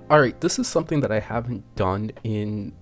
Alright, this is something that I haven't done in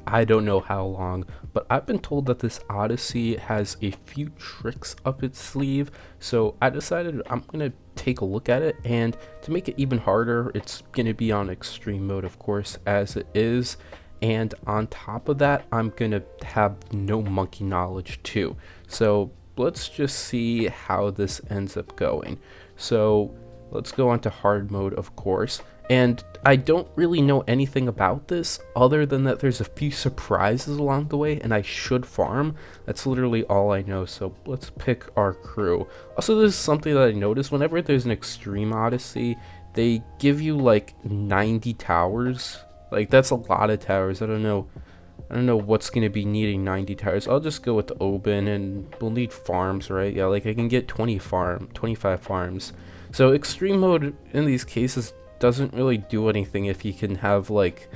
I don't know how long, but I've been told that this Odyssey has a few tricks up its sleeve, so I decided I'm gonna take a look at it, and to make it even harder, it's gonna be on extreme mode, of course, as it is, and on top of that, I'm gonna have no monkey knowledge too. So let's just see how this ends up going. So let's go on to hard mode, of course. And I don't really know anything about this other than that there's a few surprises along the way and I should farm. That's literally all I know. So let's pick our crew. Also, this is something that I noticed whenever there's an extreme Odyssey, they give you like 90 towers. Like, that's a lot of towers. I don't know what's going to be needing 90 towers. I'll just go with the Oban, and we'll need farms, right? Yeah, like I can get 25 farms. So extreme mode in these cases doesn't really do anything if you can have like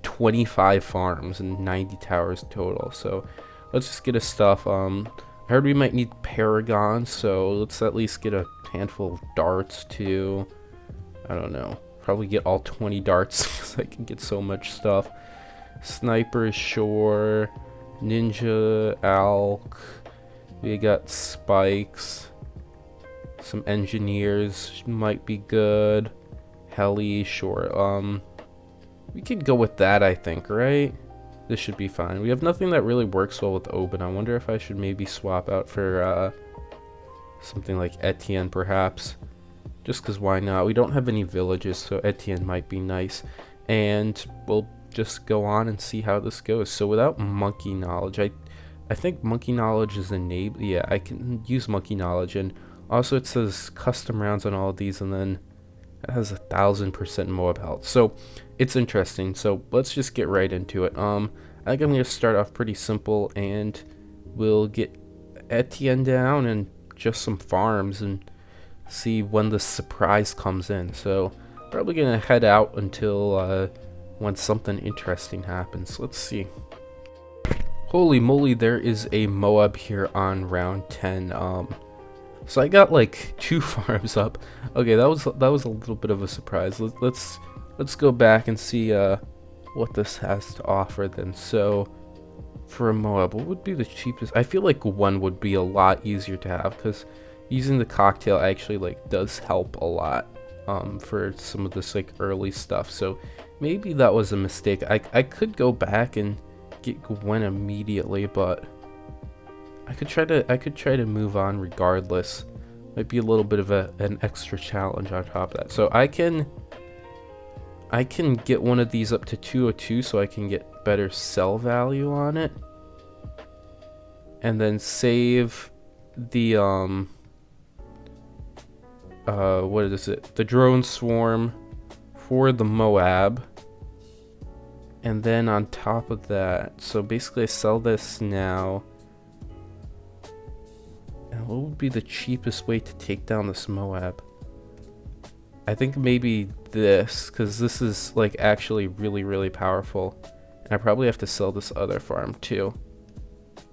25 farms and 90 towers total. So let's just get a stuff. I heard we might need Paragon, so let's at least get a handful of darts too. I don't know, probably get all 20 darts because I can get so much stuff. Sniper, sure. Ninja, Alk. We got spikes. Some engineers might be good. Heli, sure. We could go with that, I think, right? This should be fine. We have nothing that really works well with Oban. I wonder if I should maybe swap out for something like Etienne, perhaps. Just because why not? We don't have any villages, so Etienne might be nice. And we'll just go on and see how this goes. So without monkey knowledge, I think monkey knowledge is enabled. Yeah, I can use monkey knowledge. And also it says custom rounds on all of these, and then it has 1000% MOAB health, so it's interesting. So let's just get right into it. I think I'm gonna start off pretty simple, and we'll get Etienne down and just some farms and see when the surprise comes in. So probably gonna head out until when something interesting happens. Let's see. Holy moly, there is a MOAB here on round 10. So I got like 2 farms up. Okay, that was a little bit of a surprise. Let's go back and see what this has to offer then. So for a MOAB, what would be the cheapest? I feel like one would be a lot easier to have because using the cocktail actually like does help a lot for some of this like early stuff. So maybe that was a mistake. I could go back and get Gwen immediately, but I could try to move on regardless. Might be a little bit of an extra challenge on top of that. So I can get one of these up to 202 so I can get better sell value on it. And then save the what is it? The drone swarm for the MOAB. And then on top of that, so basically I sell this now. And what would be the cheapest way to take down this MOAB? I think maybe this, because this is like actually really powerful. And I probably have to sell this other farm too.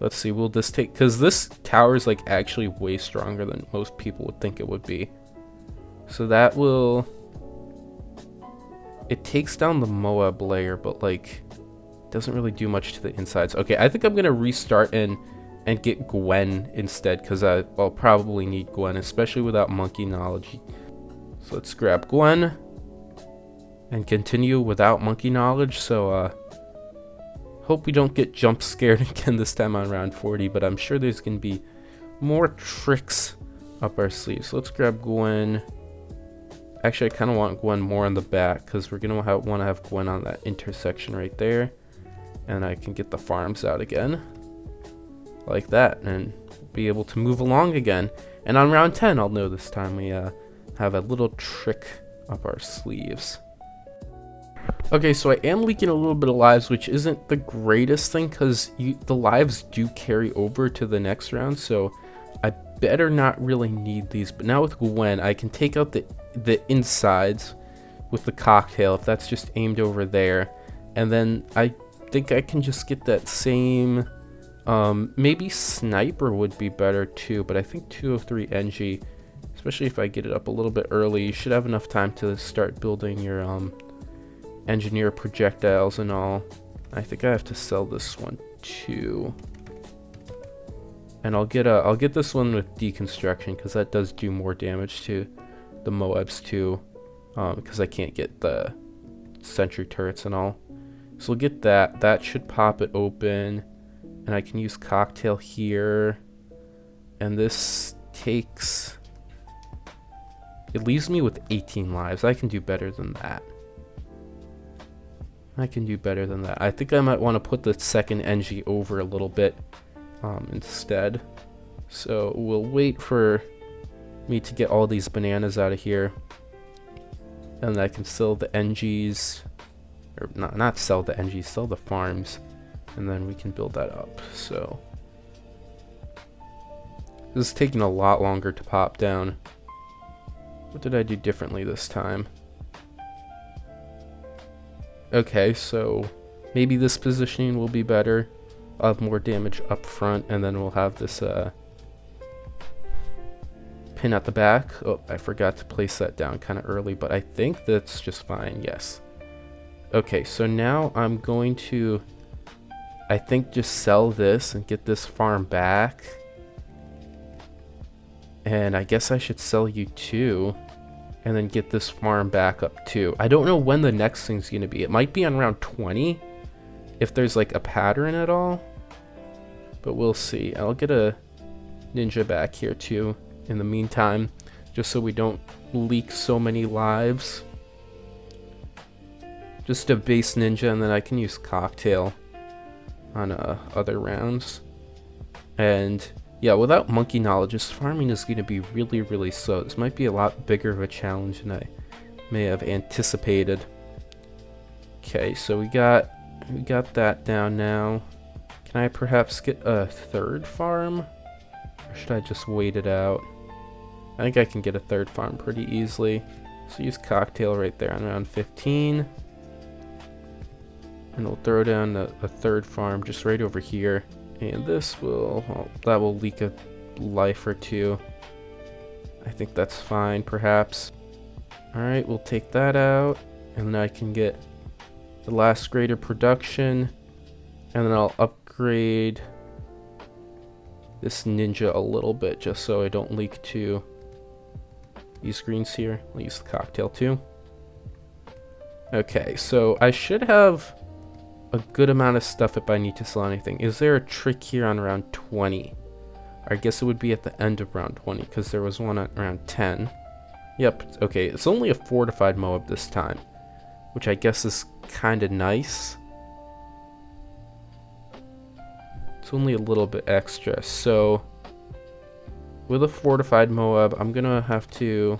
Let's see, will this take, because this tower is like actually way stronger than most people would think it would be. So that will, it takes down the MOAB layer, but like doesn't really do much to the insides. Okay, I think I'm gonna restart and get Gwen instead, because I'll probably need Gwen, especially without monkey knowledge. So let's grab Gwen and continue without monkey knowledge. So hope we don't get jump scared again this time on round 40, but I'm sure there's gonna be more tricks up our sleeves. So let's grab Gwen. Actually, I kind of want Gwen more on the back because we're gonna want to have Gwen on that intersection right there, and I can get the farms out again like that and be able to move along again. And on round 10, I'll know this time we have a little trick up our sleeves. Okay, so I am leaking a little bit of lives, which isn't the greatest thing because the lives do carry over to the next round, so I better not really need these. But now with Gwen, I can take out the insides with the cocktail if that's just aimed over there, and then I think I can just get that same maybe sniper would be better too, but I think 203 especially if I get it up a little bit early, you should have enough time to start building your engineer projectiles and all. I think I have to sell this one too. And I'll get this one with deconstruction because that does do more damage to the MOABs too. Because I can't get the sentry turrets and all. So we'll get that. That should pop it open. And I can use cocktail here. And this takes... It leaves me with 18 lives. I can do better than that. I can do better than that. I think I might want to put the second NG over a little bit instead. So we'll wait for me to get all these bananas out of here. And I can sell the NGs. Or not sell the NGs, sell the farms. And then we can build that up. So this is taking a lot longer to pop down. What did I do differently this time? Okay, so maybe this positioning will be better. I'll have more damage up front, and then we'll have this pin at the back. Oh, I forgot to place that down kind of early, but I think that's just fine, yes. Okay, so now I'm going to, I think, just sell this and get this farm back. And I guess I should sell you too. And then get this farm back up too. I don't know when the next thing's going to be. It might be on round 20. If there's like a pattern at all. But we'll see. I'll get a ninja back here too in the meantime. Just so we don't leak so many lives. Just a base ninja, and then I can use cocktail on other rounds. And yeah, without monkey knowledge, this farming is going to be really, really slow. This might be a lot bigger of a challenge than I may have anticipated. Okay, so we got that down now. Can I perhaps get a third farm? Or should I just wait it out? I think I can get a third farm pretty easily. So use cocktail right there on round 15. And we'll throw down a third farm just right over here. And this will, well, that will leak a life or two. I think that's fine, perhaps. Alright, we'll take that out. And then I can get the last grade of production. And then I'll upgrade this ninja a little bit just so I don't leak to these greens here. I'll use the cocktail too. Okay, so I should have a good amount of stuff if I need to sell anything. Is there a trick here on round 20? I guess it would be at the end of round 20 because there was one at round 10. Yep, okay, it's only a fortified MOAB this time, which I guess is kind of nice. It's only a little bit extra, so with a fortified MOAB, I'm gonna have to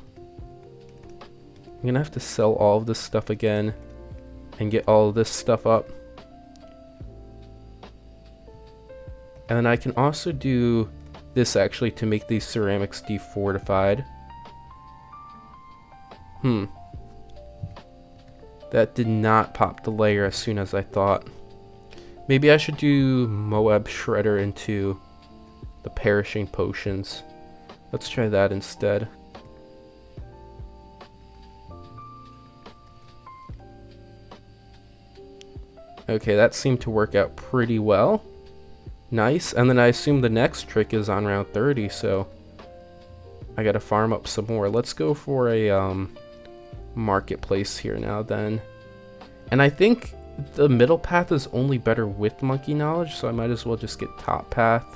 sell all of this stuff again and get all of this stuff up. And then I can also do this actually to make these ceramics defortified. That did not pop the layer as soon as I thought. Maybe I should do MOAB Shredder into the perishing potions. Let's try that instead. Okay, that seemed to work out pretty well. Nice. And then I assume the next trick is on round 30, so I gotta farm up some more. Let's go for a marketplace here now then. And I think the middle path is only better with monkey knowledge, so I might as well just get top path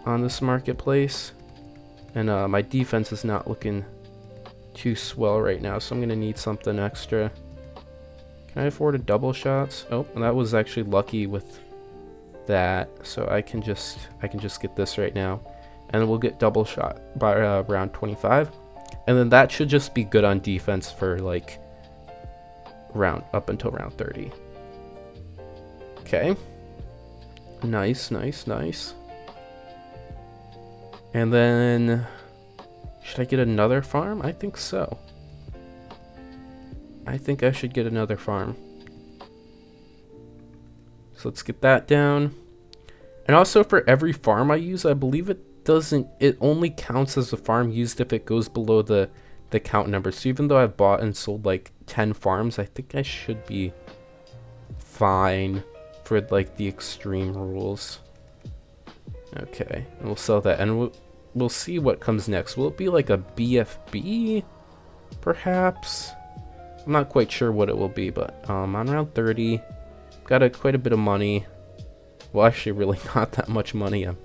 on this marketplace. And my defense is not looking too swell right now, so I'm gonna need something extra. Can I afford a double shots? Oh, and that was actually lucky with that, so I can just get this right now, and then we'll get double shot by round 25, and then that should just be good on defense for like up until round 30. Okay, nice. And then should I get another farm? I think so. I think I should get another farm. So let's get that down. And also for every farm I use, I believe it only counts as a farm used if it goes below the the count number. So even though I've bought and sold like 10 farms, I think I should be fine for like the extreme rules. Okay, and we'll sell that, and we'll see what comes next. Will it be like a BFB, perhaps? I'm not quite sure what it will be, but on round 30, got quite a bit of money. Well, actually, really not that much money. I'm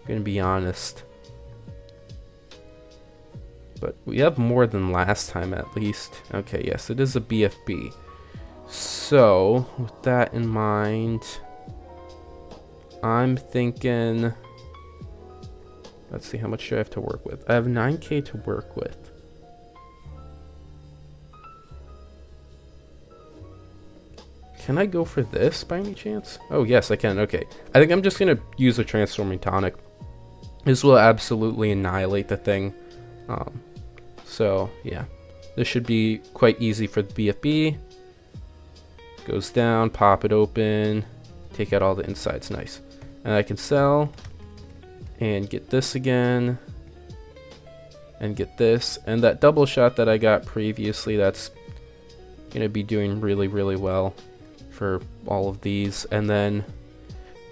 gonna be honest. But we have more than last time, at least. Okay, yes, it is a BFB. So, with that in mind, I'm thinking... Let's see, how much do I have to work with? I have 9k to work with. Can I go for this by any chance? Oh, yes, I can. Okay. I think I'm just going to use a transforming tonic. This will absolutely annihilate the thing. So, yeah. This should be quite easy for the BFB. Goes down, pop it open, take out all the insides. Nice. And I can sell and get this again and get this. And that double shot that I got previously, that's going to be doing really, really well for all of these. And then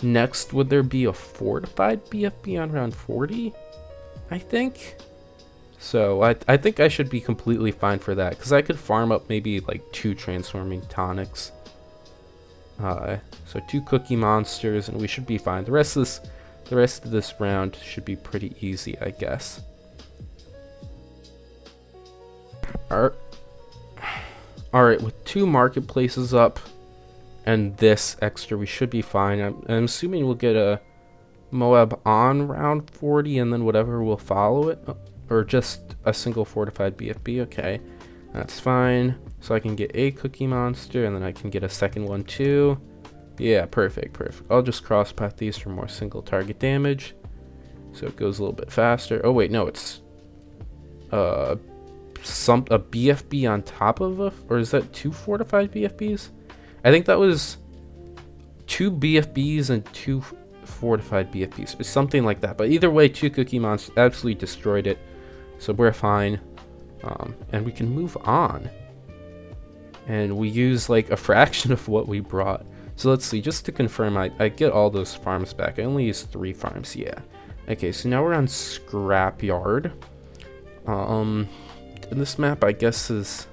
next, would there be a fortified BFB on round 40? I think. So I think I should be completely fine for that, because I could farm up maybe like 2 transforming tonics. So 2 cookie monsters, and we should be fine. The rest of this round should be pretty easy, I guess. Alright, with 2 marketplaces up and this extra, we should be fine. I'm assuming we'll get a MOAB on round 40, and then whatever will follow it. Or just a single fortified BFB. Okay, that's fine. So I can get a cookie monster, and then I can get a second one too. Yeah, perfect. I'll just cross path these for more single target damage, so it goes a little bit faster. Oh wait, no, it's a BFB on top of a, or is that 2 fortified BFBs? I think that was 2 BFBs and 2 fortified BFBs, or something like that. But either way, 2 cookie monsters absolutely destroyed it, so we're fine. And we can move on, and we use like a fraction of what we brought. So let's see, just to confirm, I get all those farms back. I only used 3 farms. Yeah. Okay, so now we're on Scrapyard. And this map, I guess, it's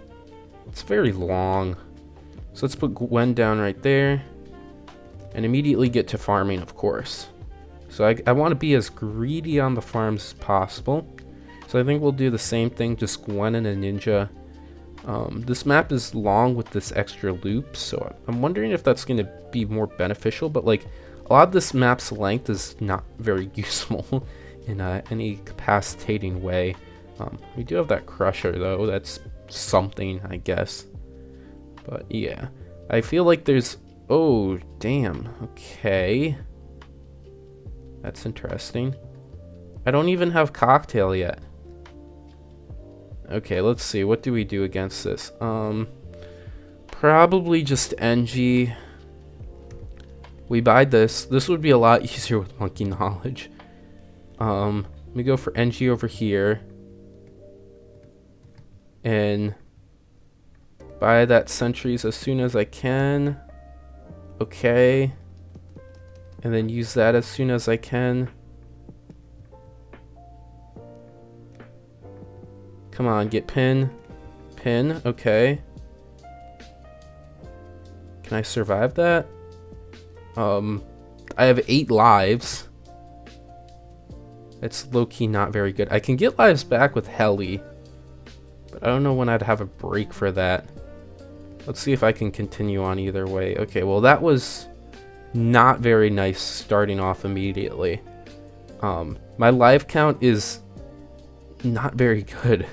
very long. So let's put Gwen down right there, and immediately get to farming, of course. So I want to be as greedy on the farms as possible. So I think we'll do the same thing, just Gwen and a ninja. This map is long with this extra loop, so I'm wondering if that's going to be more beneficial. But like, a lot of this map's length is not very useful in any capacitating way. We do have that crusher though. That's something, I guess. But yeah, I feel like there's... Oh, damn. Okay. That's interesting. I don't even have cocktail yet. Okay, let's see. What do we do against this? Probably just NG. We buy this. This would be a lot easier with monkey knowledge. We go for NG over here. And buy that sentries as soon as I can. Okay. And then use that as soon as I can. Come on, get pin. Pin, okay. Can I survive that? I have 8 lives. It's low-key not very good. I can get lives back with Heli, but I don't know when I'd have a break for that. Let's see if I can continue on either way. Okay, well that was not very nice starting off immediately. My life count is not very good.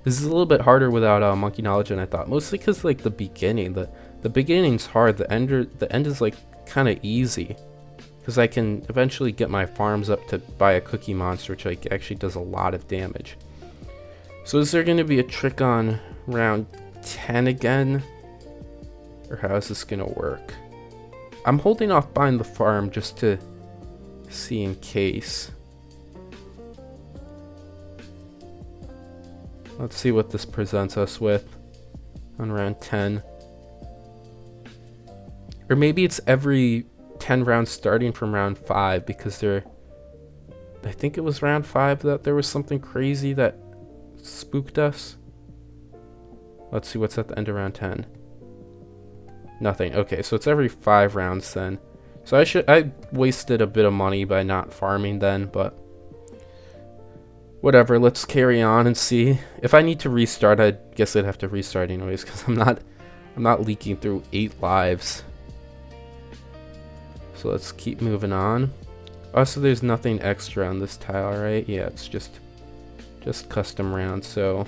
This is a little bit harder without monkey knowledge than I thought. Mostly because like the beginning's hard. The end is like kind of easy, because I can eventually get my farms up to buy a cookie monster, which like actually does a lot of damage. So is there going to be a trick on round 10 again, or how is this going to work? I'm holding off buying the farm just to see in case. Let's see what this presents us with on round 10. Or maybe it's every 10 rounds starting from round 5, because I think it was round 5 that there was something crazy that spooked us. Let's see what's at the end of round 10. Nothing. Okay, so it's every 5 rounds then. So I wasted a bit of money by not farming then, but whatever, let's carry on and see. If I need to restart, I guess I'd have to restart anyways, because I'm not leaking through 8 lives. So let's keep moving on. Also, there's nothing extra on this tile, right? Yeah, it's just custom rounds. So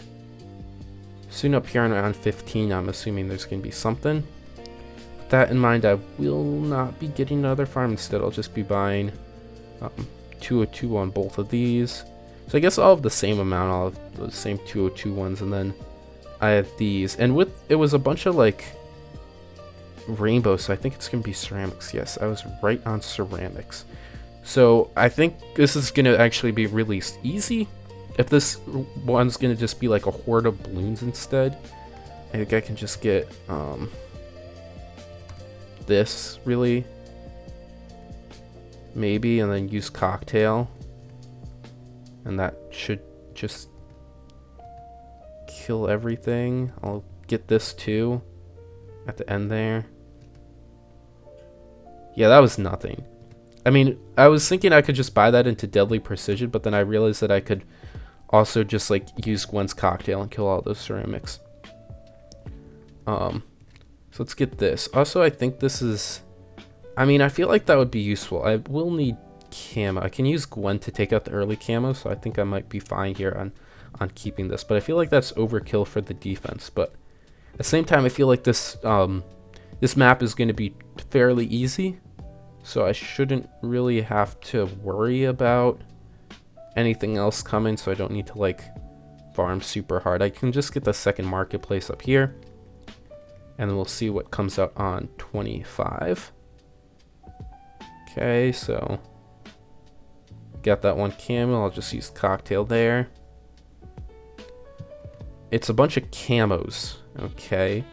soon up here on round 15, I'm assuming there's going to be something. With that in mind, I will not be getting another farm. Instead, I'll just be buying 202 on both of these. So I guess I'll have the same amount. I'll have the same 202 ones, and then I have these. And it was a bunch of like rainbow, so I think it's gonna be ceramics. Yes, I was right on ceramics. So I think this is gonna actually be really easy. If this one's gonna just be like a horde of balloons instead, I think I can just get this really, maybe, and then use cocktail, and that should just kill everything. I'll get this too at the end there. Yeah, that was nothing. I mean, I was thinking I could just buy that into Deadly Precision, but then I realized that I could also just like use Gwen's cocktail and kill all those ceramics. So let's get this. Also, I think this is, I mean, I feel like that would be useful. I will need camo. I can use Gwen to take out the early camo, so I think I might be fine here on keeping this. But I feel like that's overkill for the defense. But at the same time, I feel like this this map is going to be fairly easy, so I shouldn't really have to worry about anything else coming. So I don't need to like farm super hard. I can just get the second marketplace up here, and then we'll see what comes out on 25. Okay, so got that one camo. I'll just use cocktail there. It's a bunch of camos. Okay.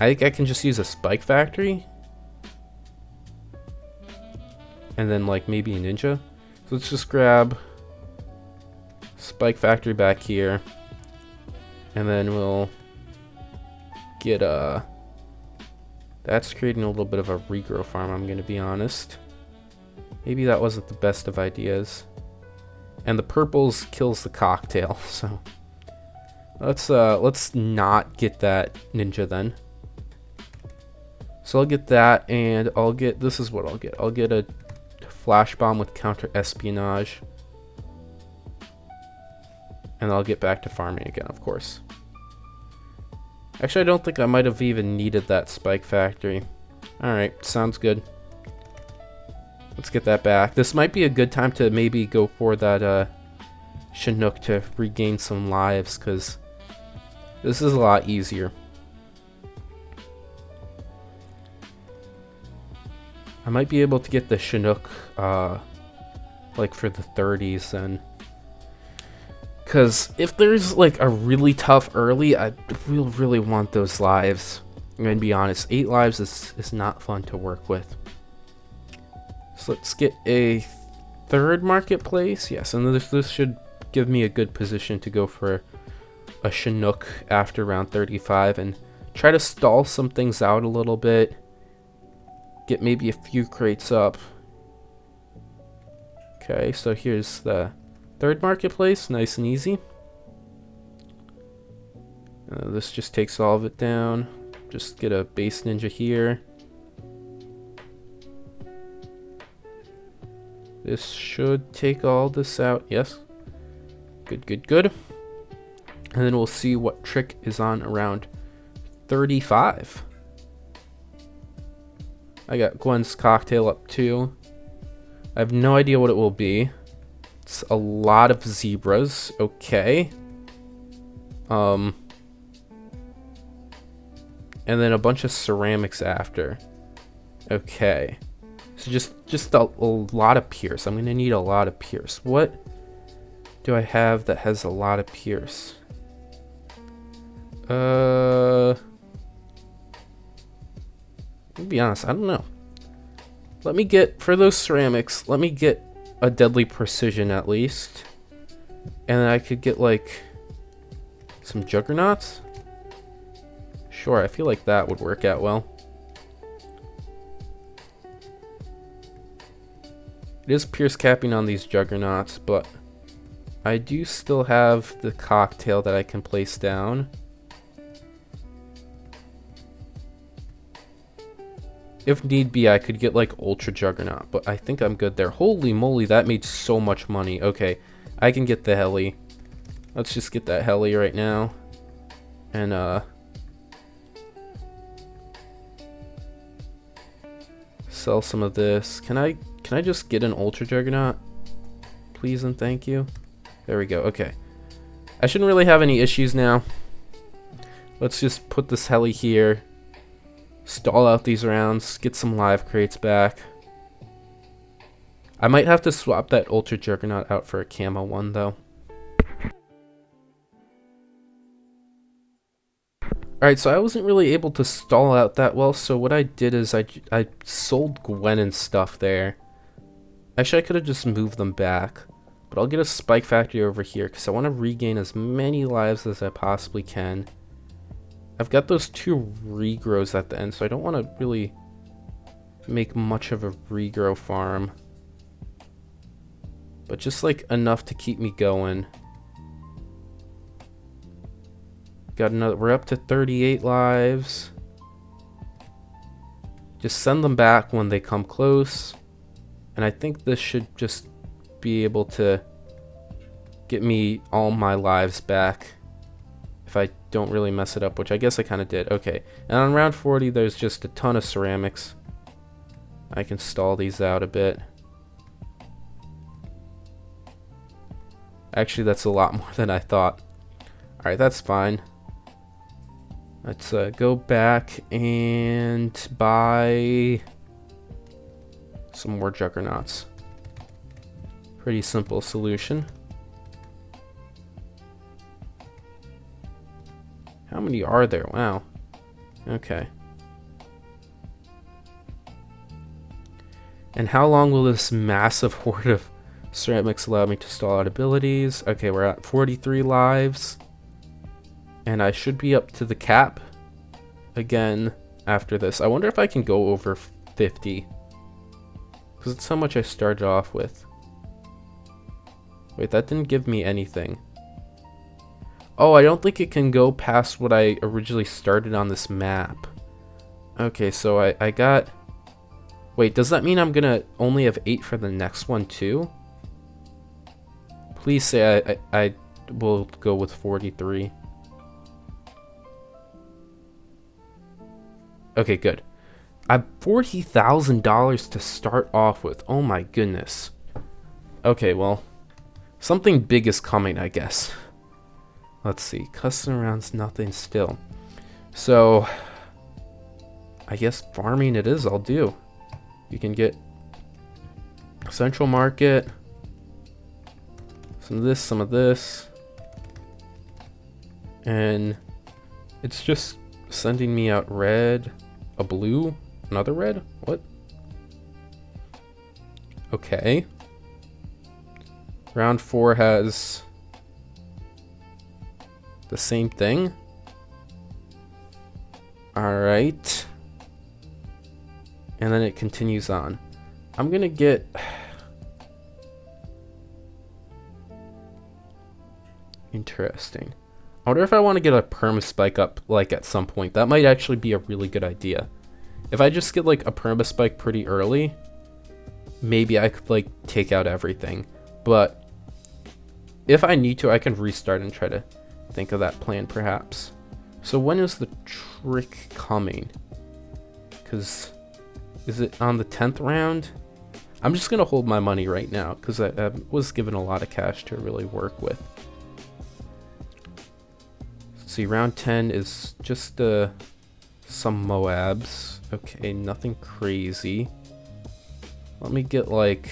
I think I can just use a spike factory, and then like maybe a ninja. So let's just grab spike factory back here, and then we'll get that's creating a little bit of a regrow farm, I'm gonna be honest. Maybe that wasn't the best of ideas. And the purples kills the cocktail, so let's not get that ninja then. So I'll get that, and I'll get, this is what I'll get. I'll get a flash bomb with counter espionage, and I'll get back to farming again, of course. Actually, I don't think I might have even needed that spike factory. Alright, sounds good. Let's get that back. This might be a good time to maybe go for that Chinook to regain some lives, because this is a lot easier. I might be able to get the Chinook like for the 30s then. Because if there's like a really tough early, I will really want those lives. I'm going to be honest, 8 lives is not fun to work with. So let's get a third marketplace. Yes, and this should give me a good position to go for a Chinook after round 35 and try to stall some things out a little bit. Get maybe a few crates up. Okay, so here's the third marketplace, nice and easy. This just takes all of it down. Just get a base ninja here. This should take all this out. Yes. Good, good, good. And then we'll see what trick is on around 35. I got Gwen's cocktail up too. I have no idea what it will be. It's a lot of zebras. Okay. And then a bunch of ceramics after. Okay. So just a lot of pierce. I'm gonna need a lot of pierce. What do I have that has a lot of pierce? To be honest, I don't know. Let me get, for those ceramics, let me get a deadly precision at least. And then I could get like some juggernauts. Sure, I feel like that would work out well. It is pierce capping on these juggernauts, but I do still have the cocktail that I can place down. If need be, I could get like Ultra Juggernaut, but I think I'm good there. Holy moly, that made so much money. Okay, I can get the Heli. Let's just get that Heli right now. And, sell some of this. Can I just get an Ultra Juggernaut? Please and thank you. There we go, okay. I shouldn't really have any issues now. Let's just put this Heli here. Stall out these rounds, get some live crates back. I might have to swap that Ultra Juggernaut out for a camo one though. Alright, so I wasn't really able to stall out that well, so what I did is I sold Gwen and stuff there. Actually, I could have just moved them back, but I'll get a spike factory over here because I want to regain as many lives as I possibly can. I've got those 2 regrows at the end, so I don't want to really make much of a regrow farm. But just like enough to keep me going. Got another, we're up to 38 lives. Just send them back when they come close. And I think this should just be able to get me all my lives back. If I don't really mess it up, which I guess I kind of did. Okay, and on round 40, there's just a ton of ceramics. I can stall these out a bit. Actually, that's a lot more than I thought. Alright, that's fine. Let's go back and buy some more juggernauts. Pretty simple solution. How many are there? Wow. Okay. And how long will this massive horde of ceramics allow me to stall out abilities? Okay, we're at 43 lives. And I should be up to the cap again after this. I wonder if I can go over 50. Because it's how much I started off with. Wait, that didn't give me anything. Oh, I don't think it can go past what I originally started on this map. Okay, so I got... Wait, does that mean I'm gonna only have 8 for the next one too? Please say I will go with 43. Okay, good. I have $40,000 to start off with. Oh my goodness. Okay, well, something big is coming, I guess. Let's see, custom rounds, nothing still. So, I guess farming it is, I'll do. You can get Central Market, some of this, and it's just sending me out red, a blue, another red, what? Okay. Round 4 has the same thing. Alright. And then it continues on. I'm gonna get... Interesting. I wonder if I want to get a perma spike up like at some point. That might actually be a really good idea. If I just get like a perma spike pretty early, maybe I could like take out everything. But if I need to, I can restart and try to think of that plan perhaps. So when is the trick coming? Because is it on the 10th round? I'm just going to hold my money right now because I was given a lot of cash to really work with. See, round 10 is just some MOABs. Okay, nothing crazy. Let me get like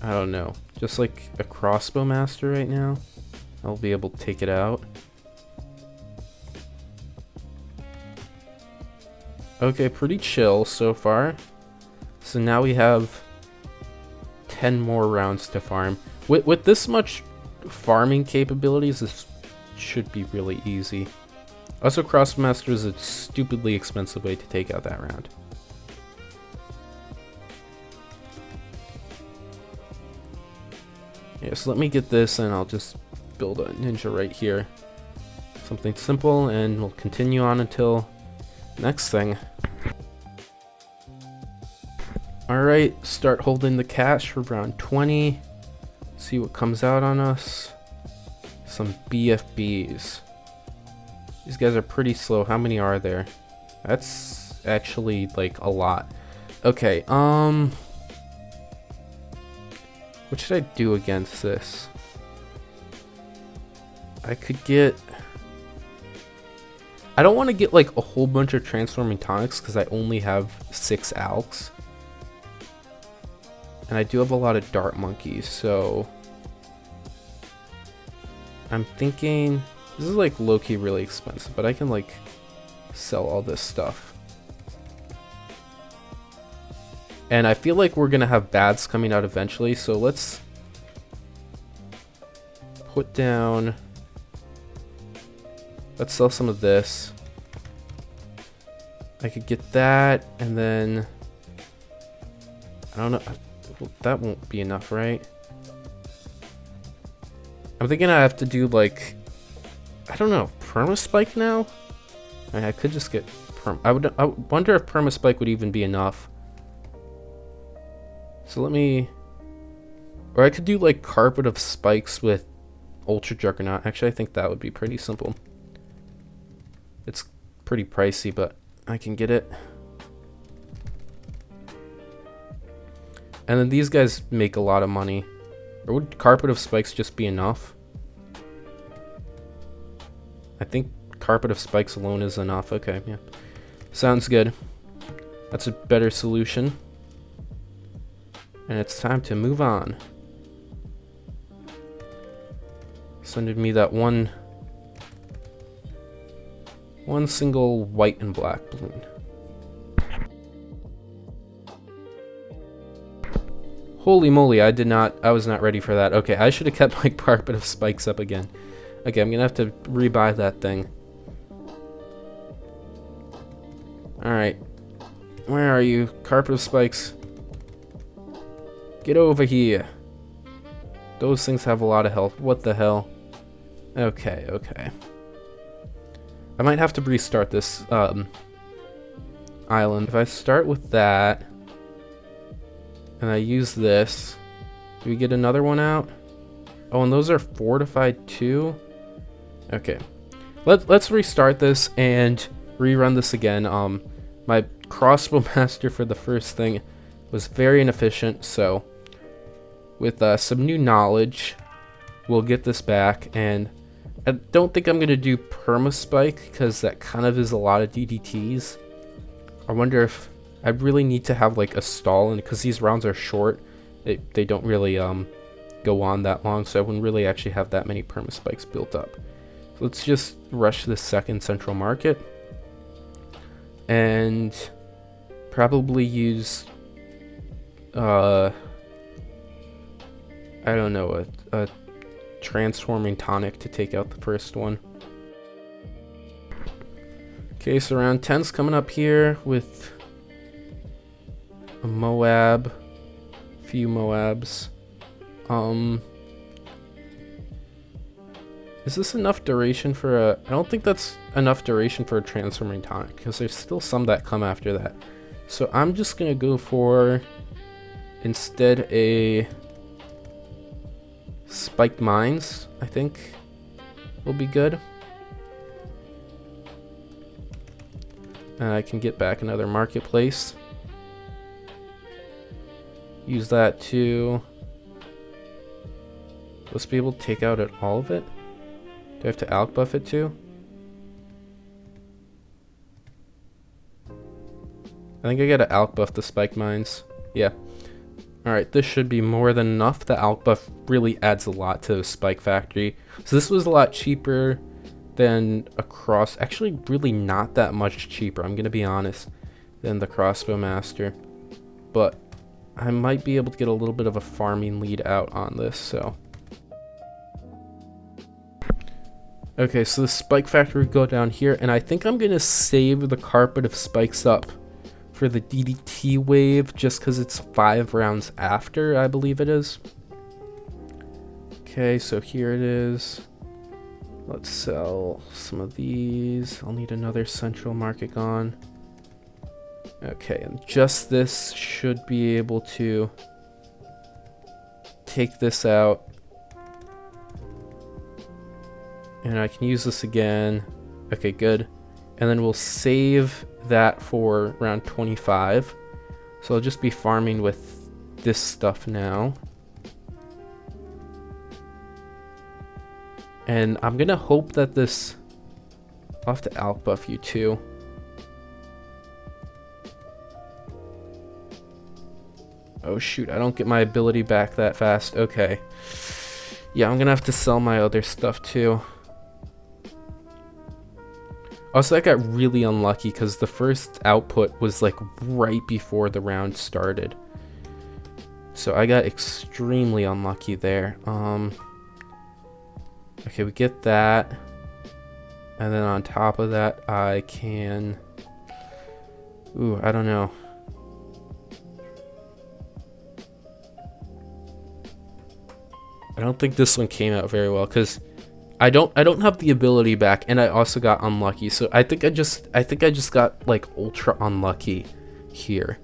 I don't know, just like a crossbow master right now. I'll be able to take it out. Okay, pretty chill so far. So now we have 10 more rounds to farm. With this much farming capabilities, this should be really easy. Also, Crossmaster is a stupidly expensive way to take out that round. Yeah, so let me get this and I'll just build a ninja right here. Something simple, and we'll continue on until next thing. Alright, start holding the cash for round 20. See what comes out on us. Some BFBs. These guys are pretty slow. How many are there? That's actually like a lot. Okay, what should I do against this? I could get... I don't want to get like a whole bunch of transforming tonics because I only have 6 alks. And I do have a lot of dart monkeys, so... I'm thinking... This is like low-key really expensive, but I can like sell all this stuff. And I feel like we're gonna have bads coming out eventually, so let's put down... Let's sell some of this. I could get that, and then... I don't know... That won't be enough, right? I'm thinking I have to do like... I don't know, perma-spike now? I could just get I wonder if perma-spike would even be enough. So let me... Or I could do like carpet of spikes with Ultra Juggernaut. Actually, I think that would be pretty simple. It's pretty pricey, but I can get it. And then these guys make a lot of money. Or would carpet of spikes just be enough? I think carpet of spikes alone is enough. Okay, yeah. Sounds good. That's a better solution. And it's time to move on. Sending me that one single white and black balloon. Holy moly, I was not ready for that. Okay, I should have kept my carpet of spikes up again. Okay, I'm gonna have to rebuy that thing. Alright. Where are you? Carpet of spikes. Get over here. Those things have a lot of health. What the hell? Okay, okay. I might have to restart this island. If I start with that, and I use this, do we get another one out? Oh, and those are fortified too? Okay. Let's restart this and rerun this again. My crossbow master for the first thing was very inefficient, so with some new knowledge, we'll get this back. And I don't think I'm going to do perma-spike because that kind of is a lot of DDTs. I wonder if I really need to have like a stall, and because these rounds are short, they don't really go on that long, so I wouldn't really actually have that many perma-spikes built up. So let's just rush this second central market and probably use I don't know, a transforming tonic to take out the first one. Okay, so round 10's coming up here with a MOAB, few MOABs. Is this enough duration for a... I don't think that's enough duration for a transforming tonic, because there's still some that come after that. So I'm just gonna go for, instead, a spiked mines, I think will be good. And I can get back another marketplace. Use that to... Let's be able to take out all of it. Do I have to alk buff it too? I think I gotta alk buff the spike mines. Yeah. Alright, this should be more than enough. The alt buff really adds a lot to the spike factory. So this was a lot cheaper than a cross, actually really not that much cheaper, I'm gonna be honest, than the crossbow master. But I might be able to get a little bit of a farming lead out on this, so. Okay, so the spike factory would go down here, and I think I'm gonna save the carpet of spikes up for the DDT wave, just because it's 5 rounds after, I believe it is. Okay, so here it is. Let's sell some of these. I'll need another central market gone. Okay, and just this should be able to take this out. And I can use this again. Okay, good. And then we'll save that for round 25. So I'll just be farming with this stuff now. And I'm gonna hope that this... I'll have to alt buff you too. Oh shoot, I don't get my ability back that fast. Okay. Yeah, I'm gonna have to sell my other stuff too. Also, I got really unlucky because the first output was like right before the round started. So I got extremely unlucky there. Okay, we get that. And then on top of that, I can... Ooh, I don't know. I don't think this one came out very well because I don't have the ability back, and I also got unlucky. So I think I just got like ultra unlucky here.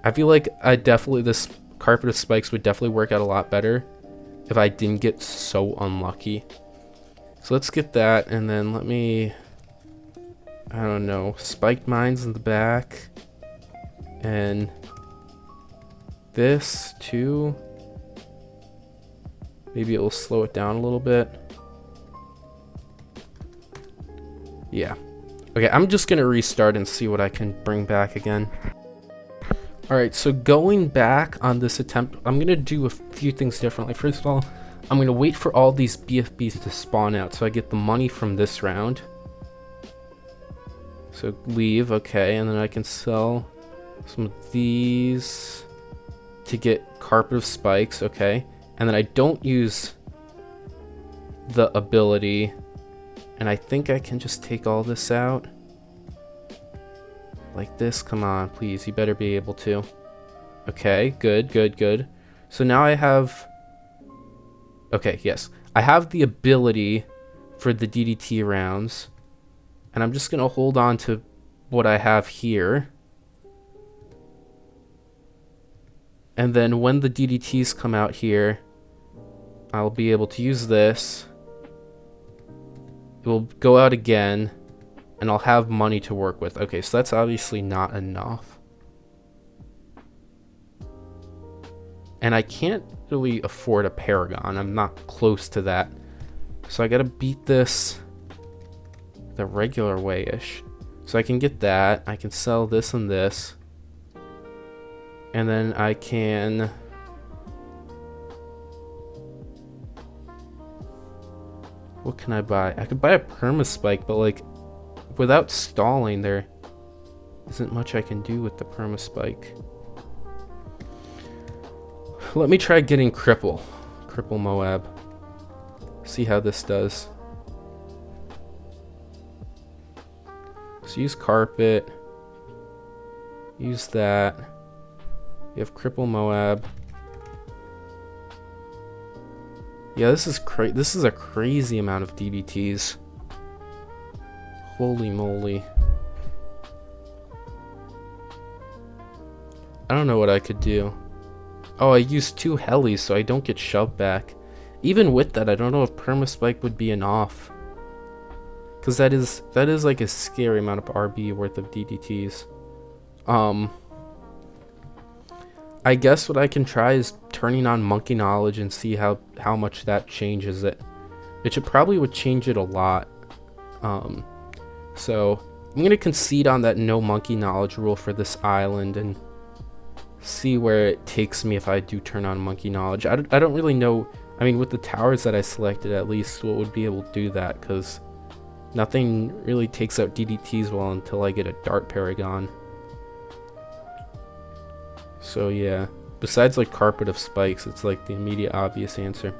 I feel like this carpet of spikes would definitely work out a lot better if I didn't get so unlucky. So let's get that, and then let me, I don't know, spiked mines in the back, and this too. Maybe it will slow it down a little bit. Yeah. Okay, I'm just gonna restart and see what I can bring back again. Alright, so going back on this attempt, I'm gonna do a few things differently. First of all, I'm gonna wait for all these BFBs to spawn out so I get the money from this round. So leave, okay, and then I can sell some of these to get carpet of spikes, okay. And then I don't use the ability, and I think I can just take all this out. Like this, come on, please, you better be able to. Okay, good, good, good. So now I have... Okay, yes. I have the ability for the DDT rounds, and I'm just gonna hold on to what I have here. And then when the DDTs come out here, I'll be able to use this. It will go out again, and I'll have money to work with. Okay, so that's obviously not enough. And I can't really afford a Paragon. I'm not close to that. So I gotta beat this the regular way-ish. So I can get that. I can sell this and this. And then I can... What can I buy? I could buy a permaspike, but like, without stalling, there isn't much I can do with the permaspike. Let me try getting Cripple MOAB. See how this does. So use carpet. Use that. You have Cripple MOAB. Yeah, this is a crazy amount of DDTs. Holy moly. I don't know what I could do. Oh, I used 2 Helis, so I don't get shoved back. Even with that, I don't know if permaspike would be enough. Because that is like a scary amount of RB worth of DDTs. I guess what I can try is turning on Monkey Knowledge and see how much that changes it. Which it probably would change it a lot. So I'm gonna concede on that no Monkey Knowledge rule for this island and see where it takes me if I do turn on monkey knowledge. I don't really know. I mean, with the towers that I selected, at least what would be able to do that, because nothing really takes out DDTs well until I get a dart Paragon. So yeah, besides like carpet of spikes, it's like the immediate obvious answer.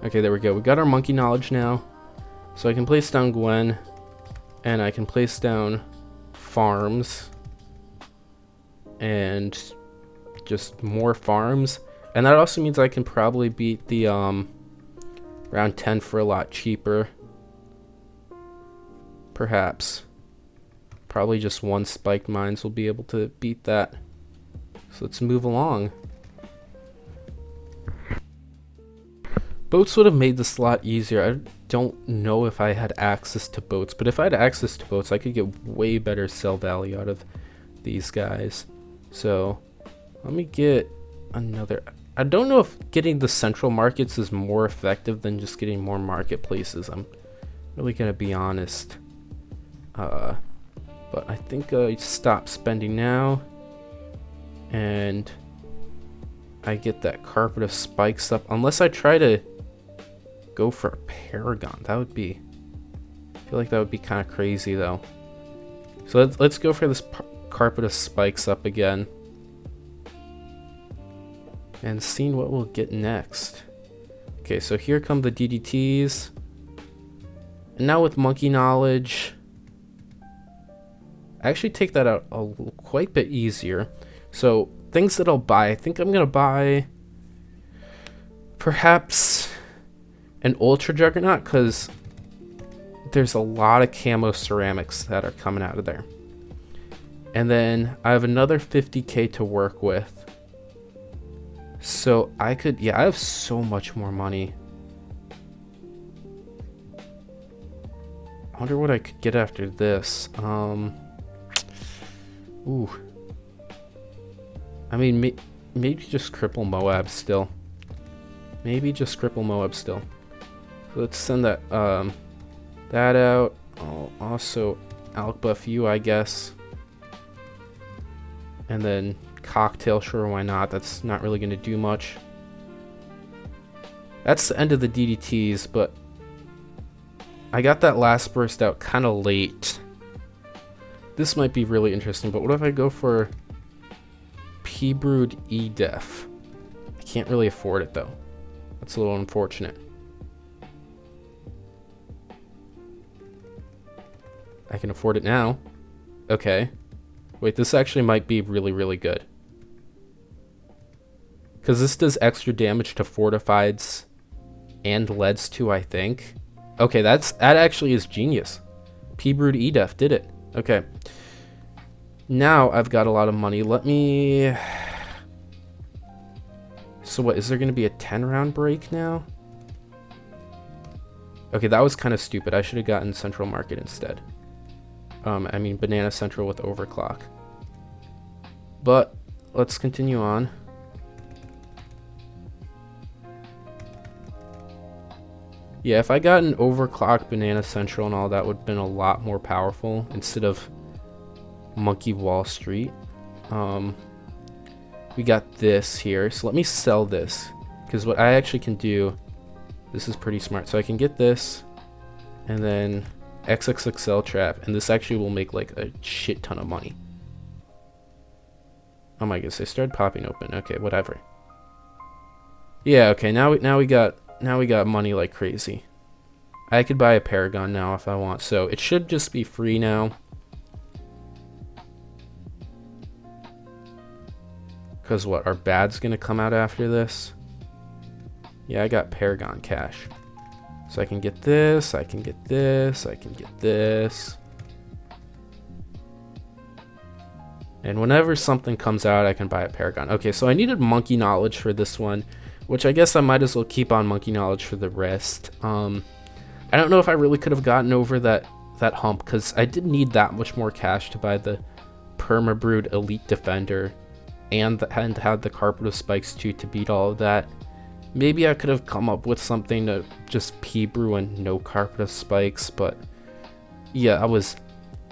Okay, there we go. We got our monkey knowledge now. So I can place down Gwen, and I can place down farms, and just more farms. And that also means I can probably beat the round 10 for a lot cheaper. Perhaps. Probably just one spiked mines will be able to beat that. So let's move along. Boats would have made this a lot easier. I don't know if I had access to boats, but if I had access to boats, I could get way better sell value out of these guys. So let me get another. I don't know if getting the central markets is more effective than just getting more marketplaces. I'm really gonna be honest. But I think I stop spending now, and I get that carpet of spikes up. Unless I try to go for a Paragon, that would be. I feel like that would be kind of crazy though. So let's go for this carpet of spikes up again, and seeing what we'll get next. Okay, so here come the DDTs, and now with monkey knowledge, I actually take that out quite a bit easier. So things that I'll buy, I think I'm gonna buy perhaps an ultra Juggernaut, because there's a lot of camo ceramics that are coming out of there. And then I have another 50k to work with. So I could, yeah, I have so much more money. I wonder what I could get after this. Ooh. I mean, maybe just cripple MOAB still. Maybe just cripple MOAB still. So let's send that that out. I'll also Alk buff you, I guess. And then cocktail, sure, why not? That's not really going to do much. That's the end of the DDTs, but I got that last burst out kind of late. This might be really interesting, but what if I go for P-Brood E-Def? I can't really afford it though. That's a little unfortunate. I can afford it now. Okay. Wait, this actually might be really, really good. Because this does extra damage to fortifieds and leads too, I think. Okay, that actually is genius. P-Brood E-Def did it. Okay. Now I've got a lot of money. Let me... So what, is there going to be a 10 round break now? Okay, that was kind of stupid. I should have gotten Central Market instead. I mean Banana Central with overclock. But let's continue on. Yeah, if I got an overclock Banana Central and all, that would have been a lot more powerful instead of Monkey Wall Street. We got this here, so let me sell this, because what I actually can do, this is pretty smart. So I can get this, and then XXXL trap, and this actually will make like a shit ton of money. Oh my goodness, they started popping open. Okay, whatever. Yeah, okay, now we got money like crazy. I could buy a Paragon now if I want, so it should just be free now. Because what, our bad's gonna come out after this? Yeah, I got Paragon cash. So I can get this, I can get this, I can get this. And whenever something comes out, I can buy a Paragon. Okay, so I needed Monkey Knowledge for this one, which I guess I might as well keep on Monkey Knowledge for the rest. I don't know if I really could have gotten over that hump, because I didn't need that much more cash to buy the Permabrood Elite Defender and had the Carpet of Spikes too to beat all of that. Maybe I could have come up with something to just P-Brew and no Carpet of Spikes, but yeah,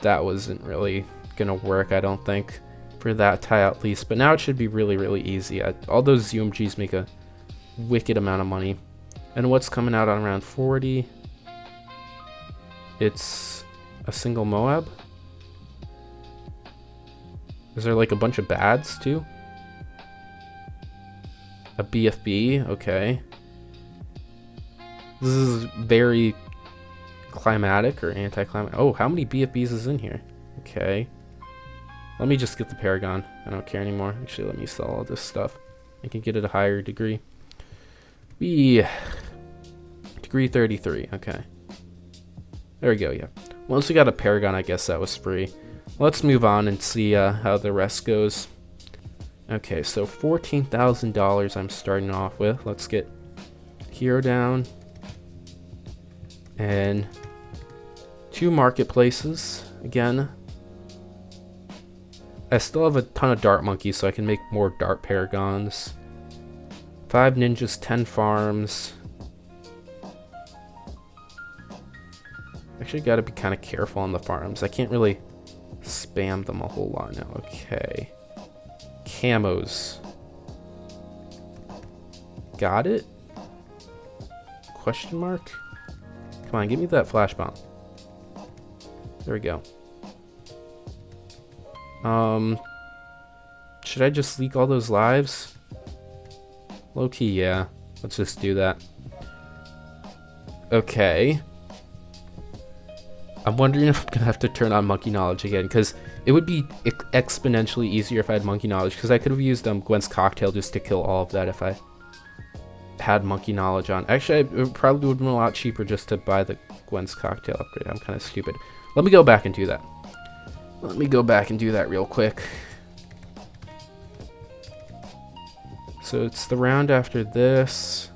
that wasn't really gonna work, I don't think, for that tile at least. But now it should be really, really easy. All those UMGs make a wicked amount of money. And what's coming out on round 40? It's a single MOAB. Is there like a bunch of bads too? A BFB, okay. This is very climatic or anti-climatic. Oh, how many BFBs is in here? Okay. Let me just get the Paragon. I don't care anymore. Actually, let me sell all this stuff. I can get it a higher degree. Degree 33, okay. There we go, yeah. Once we got a Paragon, I guess that was free. Let's move on and see how the rest goes. Okay, so $14,000 I'm starting off with. Let's get Hero down. And 2 marketplaces, again. I still have a ton of dart monkeys, so I can make more dart Paragons. 5 ninjas, 10 farms. Actually gotta be kind of careful on the farms. I can't really spam them a whole lot now. Okay. Camos. Got it? Question mark? Come on, give me that flash bomb. There we go. Should I just leak all those lives? Low key, yeah. Let's just do that. Okay. I'm wondering if I'm gonna have to turn on Monkey Knowledge again, because it would be exponentially easier if I had Monkey Knowledge, because I could have used Gwen's Cocktail just to kill all of that if I had Monkey Knowledge on. Actually, it probably would have been a lot cheaper just to buy the Gwen's Cocktail upgrade. I'm kind of stupid. Let me go back and do that. Let me go back and do that real quick. So it's the round after this.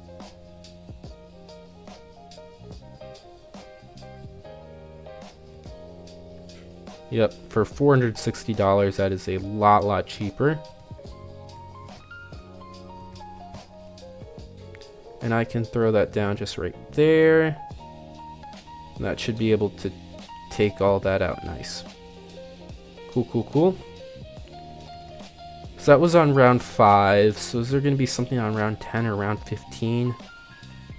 Yep, for $460, that is a lot cheaper. And I can throw that down just right there. That should be able to take all that out. Nice. Cool. So that was on round 5. So is there going to be something on round 10 or round 15?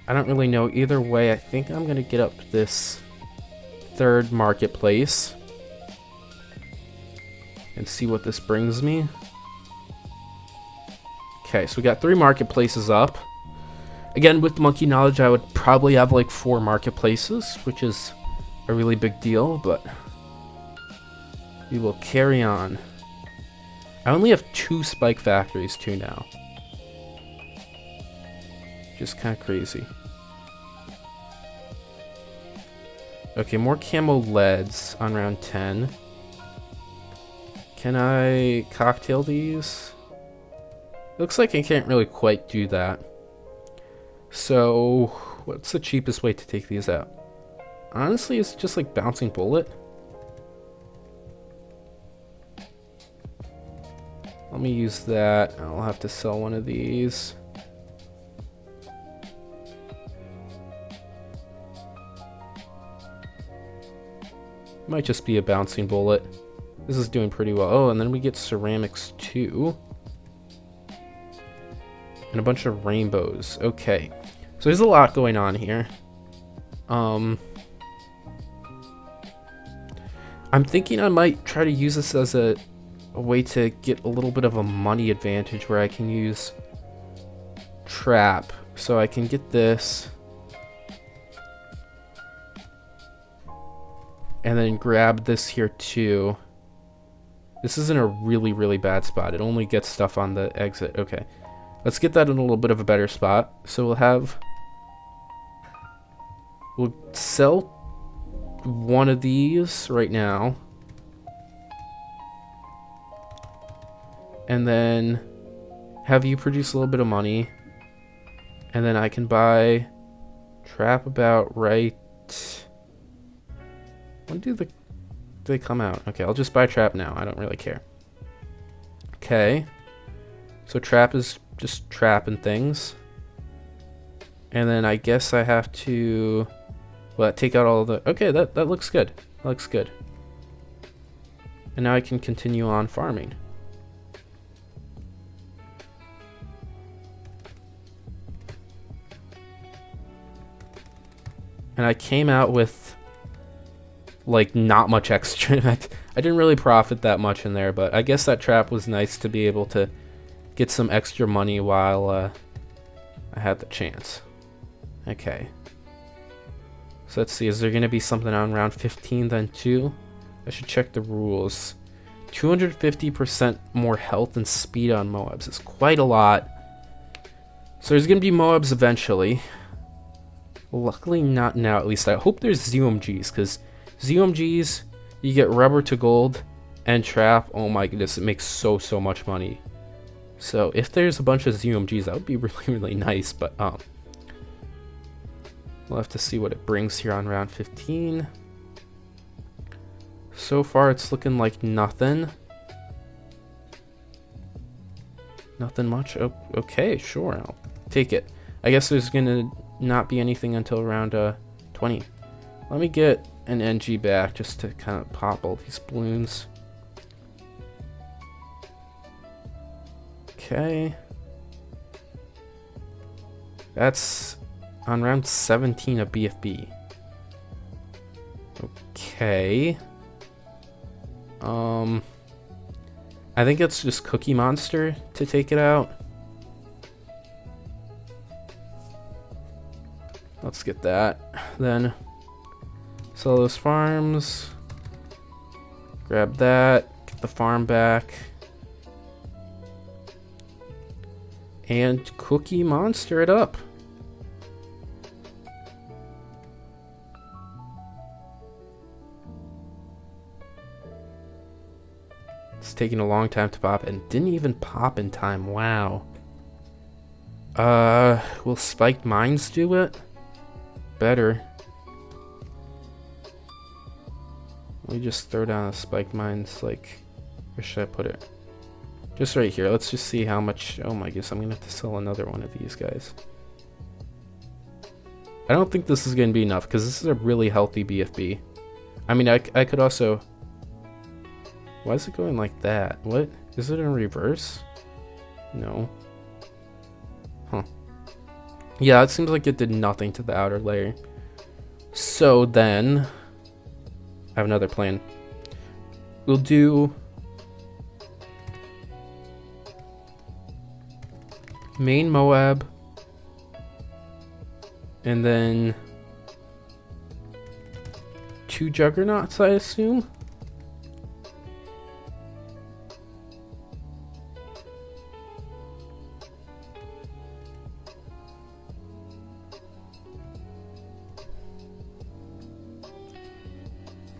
I don't really know. Either way, I think I'm going to get up this 3rd marketplace and see what this brings me. Okay, so we got 3 marketplaces up. Again, with Monkey Knowledge, I would probably have like 4 marketplaces, which is a really big deal, but we will carry on. I only have 2 spike factories too now. Just kind of crazy. Okay, more camo leads on round 10. Can I cocktail these? Looks like I can't really quite do that. So, what's the cheapest way to take these out? Honestly, it's just like bouncing bullet. Let me use that. I'll have to sell one of these. Might just be a bouncing bullet. This is doing pretty well. Oh, and then we get ceramics too. And a bunch of rainbows. Okay. So there's a lot going on here. I'm thinking I might try to use this as a way to get a little bit of a money advantage where I can use trap. So I can get this. And then grab this here too. This is in a really bad spot. It only gets stuff on the exit. Okay. Let's get that in a little bit of a better spot. So we'll sell one of these right now. And then have you produce a little bit of money. And then I can buy trap about right. When do they come out? Okay, I'll just buy trap now. I don't really care. Okay. So trap is just trapping things. And then I guess I have to take out all the... Okay, that looks good. That looks good. And now I can continue on farming. And I came out with like not much extra. I didn't really profit that much in there, but I guess that trap was nice to be able to get some extra money while I had the chance. Okay. So let's see, is there going to be something on round 15 then too? I should check the rules. 250% more health and speed on MOABs is quite a lot. So there's going to be MOABs eventually. Luckily not now, at least. I hope there's ZOMGs, because ZOMGs, you get rubber to gold and trap. Oh my goodness, it makes so much money. So if there's a bunch of ZOMGs, that would be really nice, but we'll have to see what it brings here on round 15. So far it's looking like nothing. Nothing much. Oh, okay, sure, I'll take it. I guess there's gonna not be anything until round 20. Let me get an NG back just to kind of pop all these balloons. Okay. That's on round 17 of BFB. Okay. I think it's just Cookie Monster to take it out. Let's get that. Then sell those farms. Grab that. Get the farm back. And Cookie Monster it up. It's taking a long time to pop and didn't even pop in time. Wow. Will spiked mines do it? Better. Let me just throw down a spiked mines, like, where should I put it? Just right here. Let's just see how much. Oh my goodness, I'm gonna have to sell another one of these guys. I don't think this is gonna be enough because this is a really healthy BFB. I mean, I could also. Why is it going like that? What? Is it in reverse? No. Huh. Yeah, it seems like it did nothing to the outer layer. So then, I have another plan. We'll do main MOAB, and then 2 Juggernauts, I assume.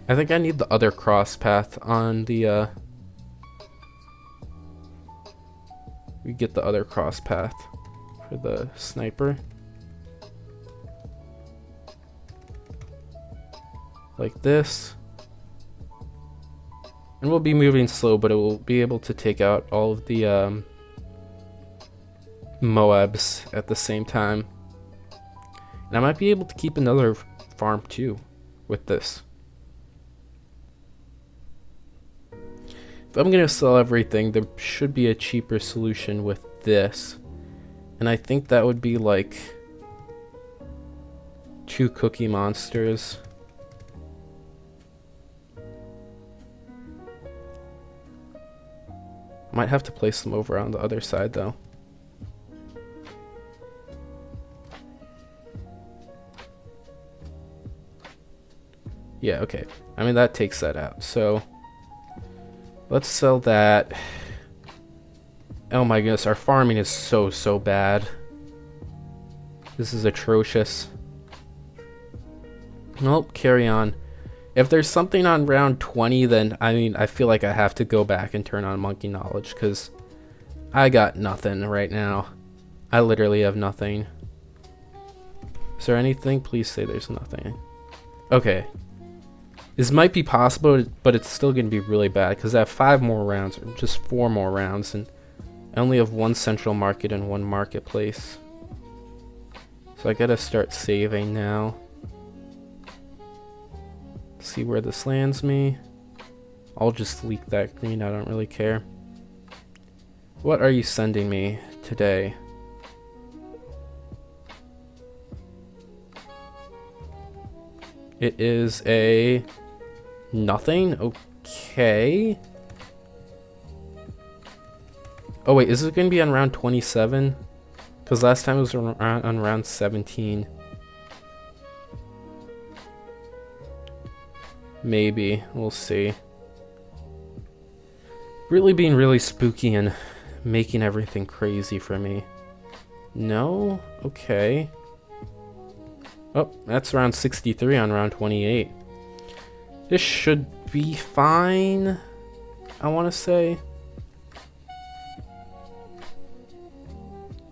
I think I need the other cross path on the we get the other cross path for the sniper. Like this. And we'll be moving slow, but it will be able to take out all of the MOABs at the same time. And I might be able to keep another farm too with this. If I'm gonna sell everything, there should be a cheaper solution with this. And I think that would be like 2 Cookie Monsters. Might have to place them over on the other side though. Yeah, okay. I mean, that takes that out. So let's sell that. Oh my goodness, our farming is so bad. This is atrocious. Nope, carry on. If there's something on round 20, then I mean, I feel like I have to go back and turn on Monkey Knowledge because I got nothing right now. I literally have nothing. Is there anything? Please say there's nothing. Okay. This might be possible, but it's still going to be really bad because I have 5 more rounds, or just 4 more rounds, and I only have 1 central market and 1 marketplace. So I gotta start saving now. See where this lands me. I'll just leak that green, I don't really care. What are you sending me today? It is a nothing. Okay. Oh wait, is it going to be on round 27? Because last time it was on round 17. Maybe. We'll see. Really being really spooky and making everything crazy for me. No? Okay. Oh, that's round 63 on round 28. This should be fine, I want to say.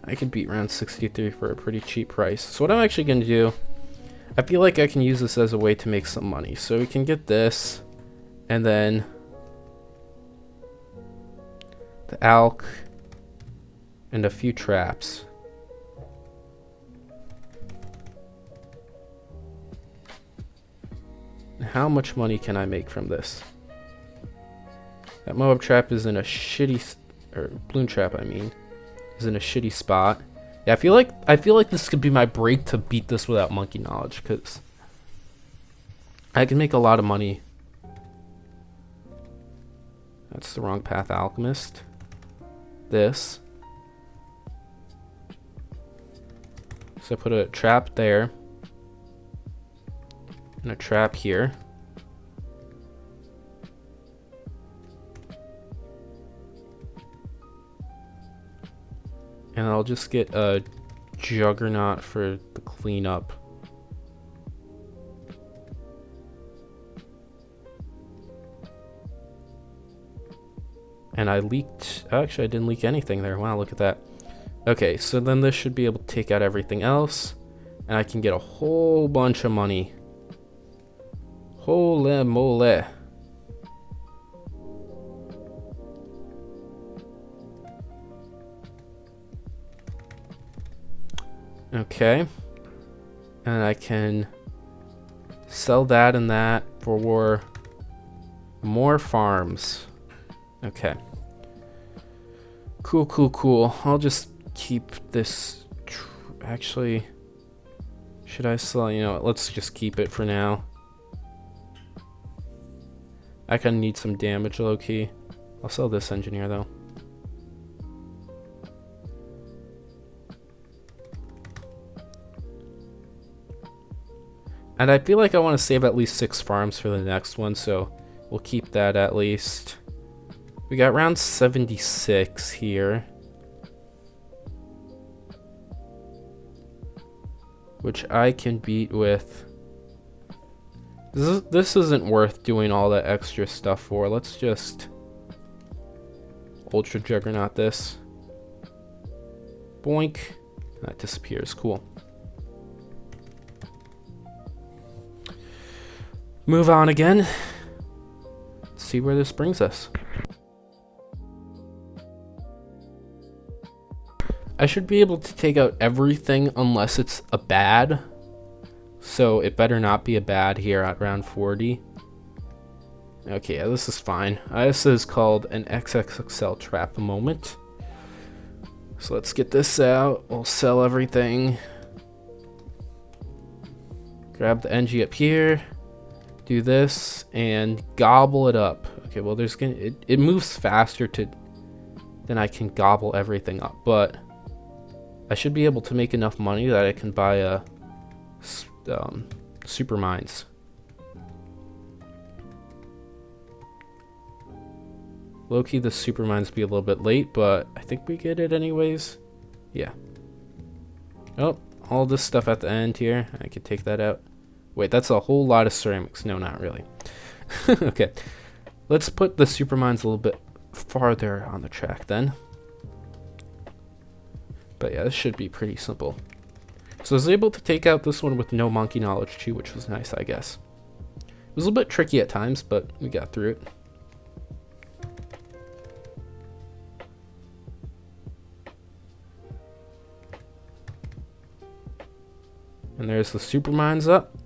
I could beat round 63 for a pretty cheap price. So what I'm actually going to do, I feel like I can use this as a way to make some money. So we can get this, and then the alk, and a few traps. How much money can I make from this? That MOAB trap is in a shitty, or balloon trap I mean, is in a shitty spot. Yeah, I feel like this could be my break to beat this without monkey knowledge, because I can make a lot of money. That's the wrong path, alchemist. This. So I put a trap there. And a trap here. And I'll just get a Juggernaut for the cleanup. And I leaked, actually I didn't leak anything there. Wow, look at that. Okay, so then this should be able to take out everything else. And I can get a whole bunch of money. Holy moly. Okay. And I can sell that and that for more farms. Okay. Cool, cool, cool. I'll just keep this. Actually, should I sell? You know what? Let's just keep it for now. I kind of need some damage, low-key. I'll sell this engineer, though. And I feel like I want to save at least 6 farms for the next one, so we'll keep that at least. We got round 76 here. Which I can beat with. This isn't worth doing all that extra stuff for. Let's just Ultra Juggernaut this. Boink. That disappears. Cool. Move on again. Let's see where this brings us. I should be able to take out everything unless it's a bad. So it better not be a bad here at round 40. Okay, yeah, this is fine. This is called an XXXL trap moment. So let's get this out. We'll sell everything. Grab the NG up here. Do this and gobble it up. Okay, well there's gonna it moves faster than I can gobble everything up, but I should be able to make enough money that I can buy a super mines. Low-key, the super mines be a little bit late, but I think we get it anyways. Yeah. Oh, all this stuff at the end here. I could take that out. Wait, that's a whole lot of ceramics. No, not really. Okay. Let's put the super mines a little bit farther on the track then. But yeah, this should be pretty simple. So I was able to take out this one with no monkey knowledge too, which was nice, I guess. It was a little bit tricky at times, but we got through it. And there's the super mines up.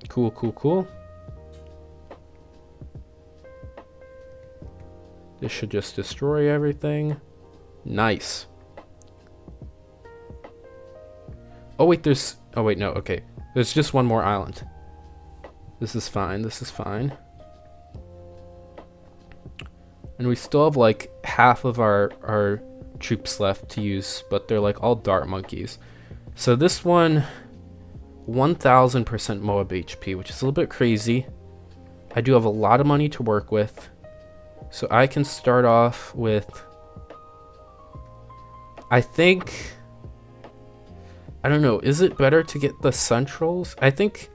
Cool, cool, cool. This should just destroy everything. Nice. Oh wait, oh wait, no, okay. There's just one more island. This is fine. This is fine. And we still have like half of our troops left to use, but they're like all dart monkeys. So this one, 1000% MOAB HP, which is a little bit crazy. I do have a lot of money to work with. So I can start off with, I think, I don't know, is it better to get the centrals? I think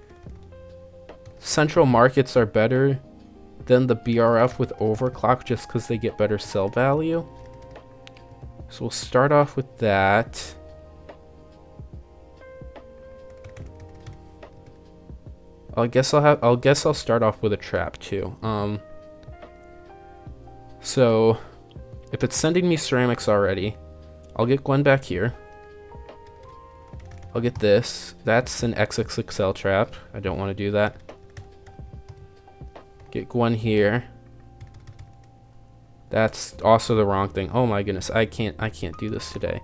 central markets are better than the BRF with overclock just because they get better sell value. So we'll start off with that. I guess I'll start off with a trap too. So if it's sending me ceramics already, I'll get Gwen back here. I'll get this. That's an XXXL trap. I don't want to do that. Get Gwen here. That's also the wrong thing. Oh my goodness, I can't do this today.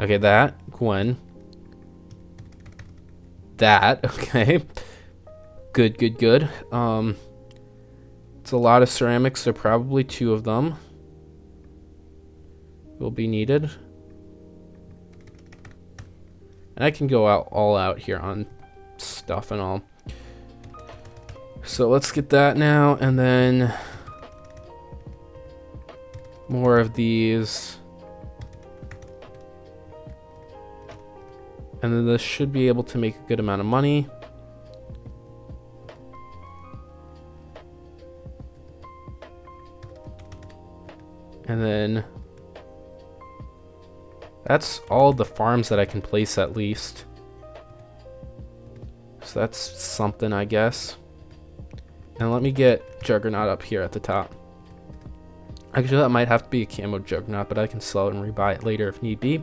Okay, that, Gwen. That, okay. Good. It's a lot of ceramics, so probably 2 of them will be needed. And I can go all out here on stuff and all. So let's get that now, and then more of these. And then this should be able to make a good amount of money. And then that's all the farms that I can place at least. So that's something, I guess. And let me get Juggernaut up here at the top. Actually, that might have to be a camo Juggernaut, but I can sell it and rebuy it later if need be.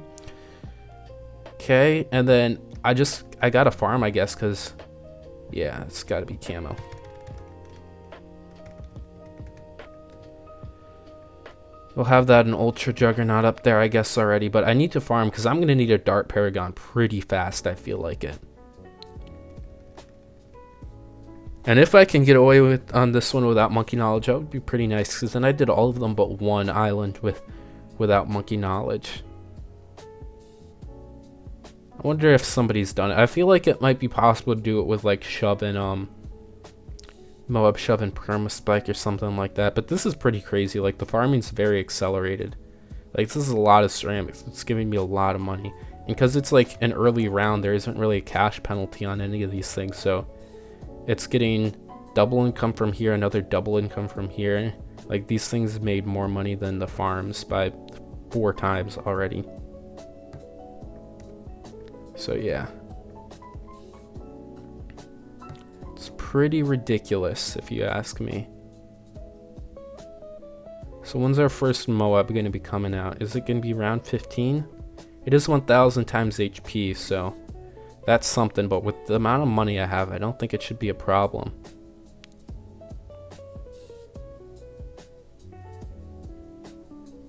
Okay, and then I got a farm, I guess, because, yeah, it's got to be camo. We'll have that an Ultra Juggernaut up there, I guess, already. But I need to farm because I'm going to need a Dart Paragon pretty fast, I feel like it. And if I can get away with on this one without monkey knowledge, that would be pretty nice. Because then I did all of them but one island without monkey knowledge. I wonder if somebody's done it. I feel like it might be possible to do it with like shove and MOAB shove and permaspike or something like that, but this is pretty crazy. Like the farming's very accelerated. Like this is a lot of ceramics. It's giving me a lot of money, and because it's like an early round, there isn't really a cash penalty on any of these things, so it's getting double income from here, another double income from here. Like these things made more money than the farms by 4 times already. So yeah. Pretty ridiculous if you ask me. So when's our first MOAB going to be coming out? Is it going to be round 15? It is 1000 times HP, so that's something, but with the amount of money I have, I don't think it should be a problem.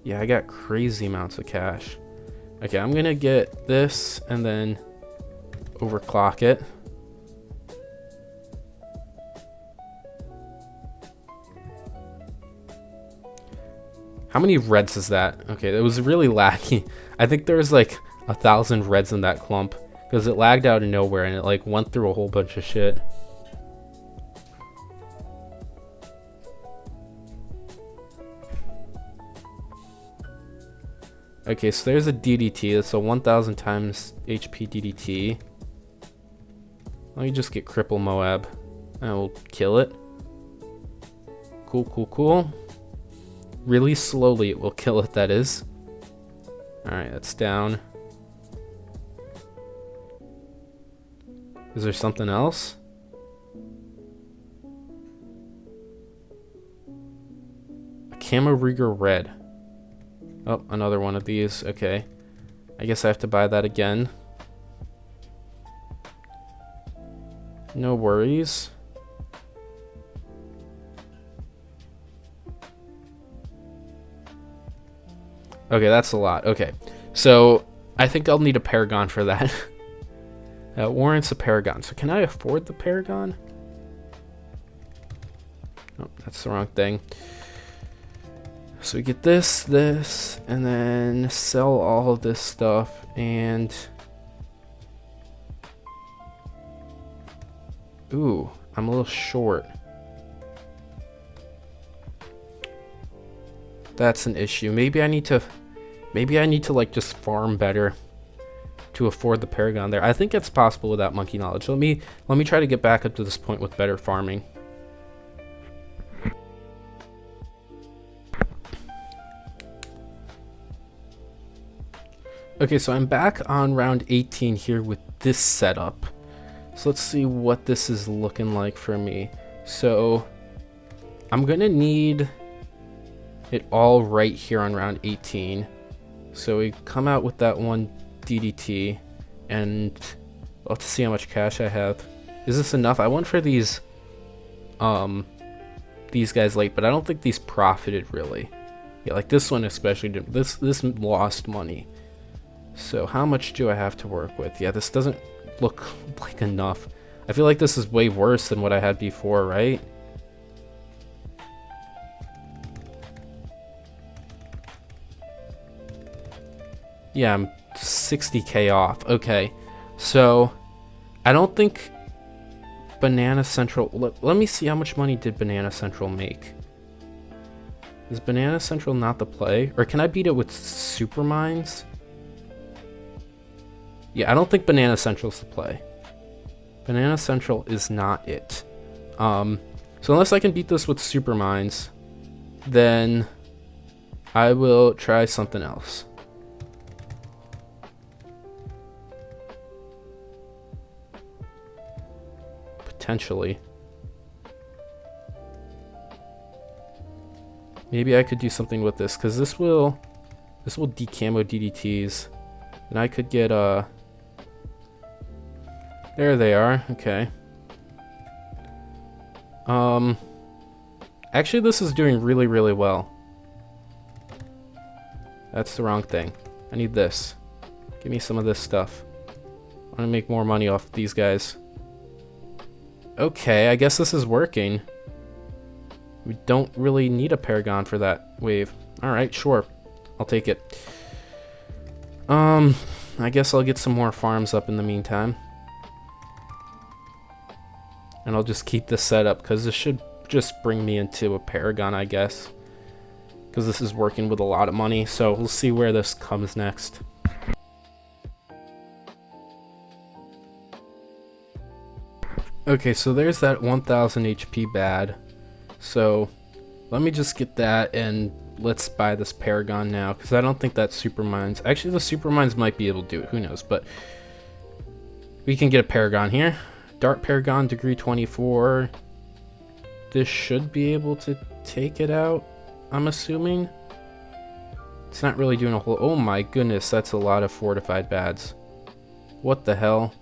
Yeah, I got crazy amounts of cash. Okay, I'm going to get this and then overclock it. How many reds is that? Okay, that was really laggy. I think there was like 1000 reds in that clump because it lagged out of nowhere and it like went through a whole bunch of shit. Okay, so there's a DDT. That's a 1000 times HP DDT. Let me just get cripple MOAB and we'll kill it. Cool. Really slowly it will kill it, that is. Alright, that's down. Is there something else? A Camo Rigger Red. Oh, another one of these. Okay. I guess I have to buy that again. No worries. Okay, that's a lot. Okay, so I think I'll need a Paragon for that. Warrants a Paragon. So can I afford the Paragon? Oh, that's the wrong thing. So we get this, and then sell all of this stuff, and... Ooh, I'm a little short. That's an issue. Maybe I need to like just farm better to afford the Paragon there. I think it's possible without monkey knowledge. Let me try to get back up to this point with better farming. Okay, so I'm back on round 18 here with this setup. So let's see what this is looking like for me. So I'm gonna need it all right here on round 18. So we come out with that one DDT, and we'll have to see how much cash I have. Is this enough? I went for these guys late, but I don't think these profited really. Yeah, like this one especially didn't. This lost money. So how much do I have to work with? Yeah, this doesn't look like enough. I feel like this is way worse than what I had before, right? Yeah, I'm 60k off. Okay, so I don't think Banana Central... Let me see how much money did Banana Central make. Is Banana Central not the play? Or can I beat it with Super Mines? Yeah, I don't think Banana Central's the play. Banana Central is not it. So unless I can beat this with Super Mines, then I will try something else. Potentially. Maybe I could do something with this, because this will decamo DDTs. And I could get there they are. Okay. Actually this is doing really, really well. That's the wrong thing. I need this. Give me some of this stuff. I want to make more money off these guys. Okay, I guess this is working. We don't really need a Paragon for that wave. Alright, sure. I'll take it. I guess I'll get some more farms up in the meantime. And I'll just keep this set up, because this should just bring me into a Paragon, I guess. Because this is working with a lot of money, so we'll see where this comes next. Okay, so there's that 1000 HP bad. So let me just get that, and let's buy this Paragon now, because I don't think that Super Mines... Actually, the Super Mines might be able to do it, who knows, but we can get a Paragon here. Dart Paragon, degree 24. This should be able to take it out, I'm assuming. It's not really doing a whole... Oh my goodness, that's a lot of fortified bads. What the hell?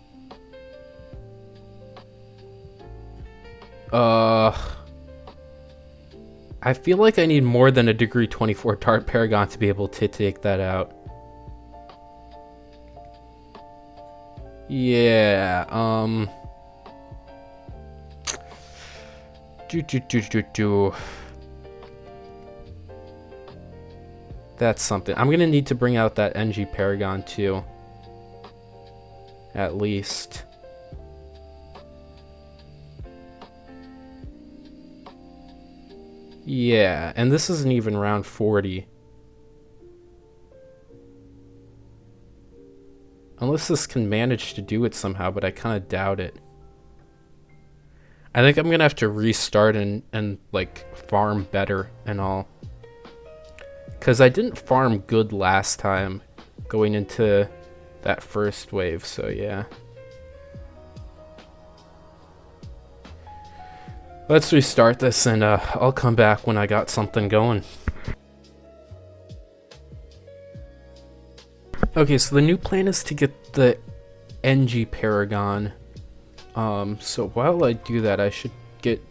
I feel like I need more than a degree 24 Dart Paragon to be able to take that out. Yeah, That's something. I'm gonna need to bring out that NG Paragon too. At least. Yeah, and this isn't even round 40. Unless this can manage to do it somehow, but I kind of doubt it. I think I'm gonna have to restart and like farm better and all. Because I didn't farm good last time going into that first wave, so yeah. Let's restart this, and I'll come back when I got something going. Okay, so the new plan is to get the NG Paragon. So while I do that, I should get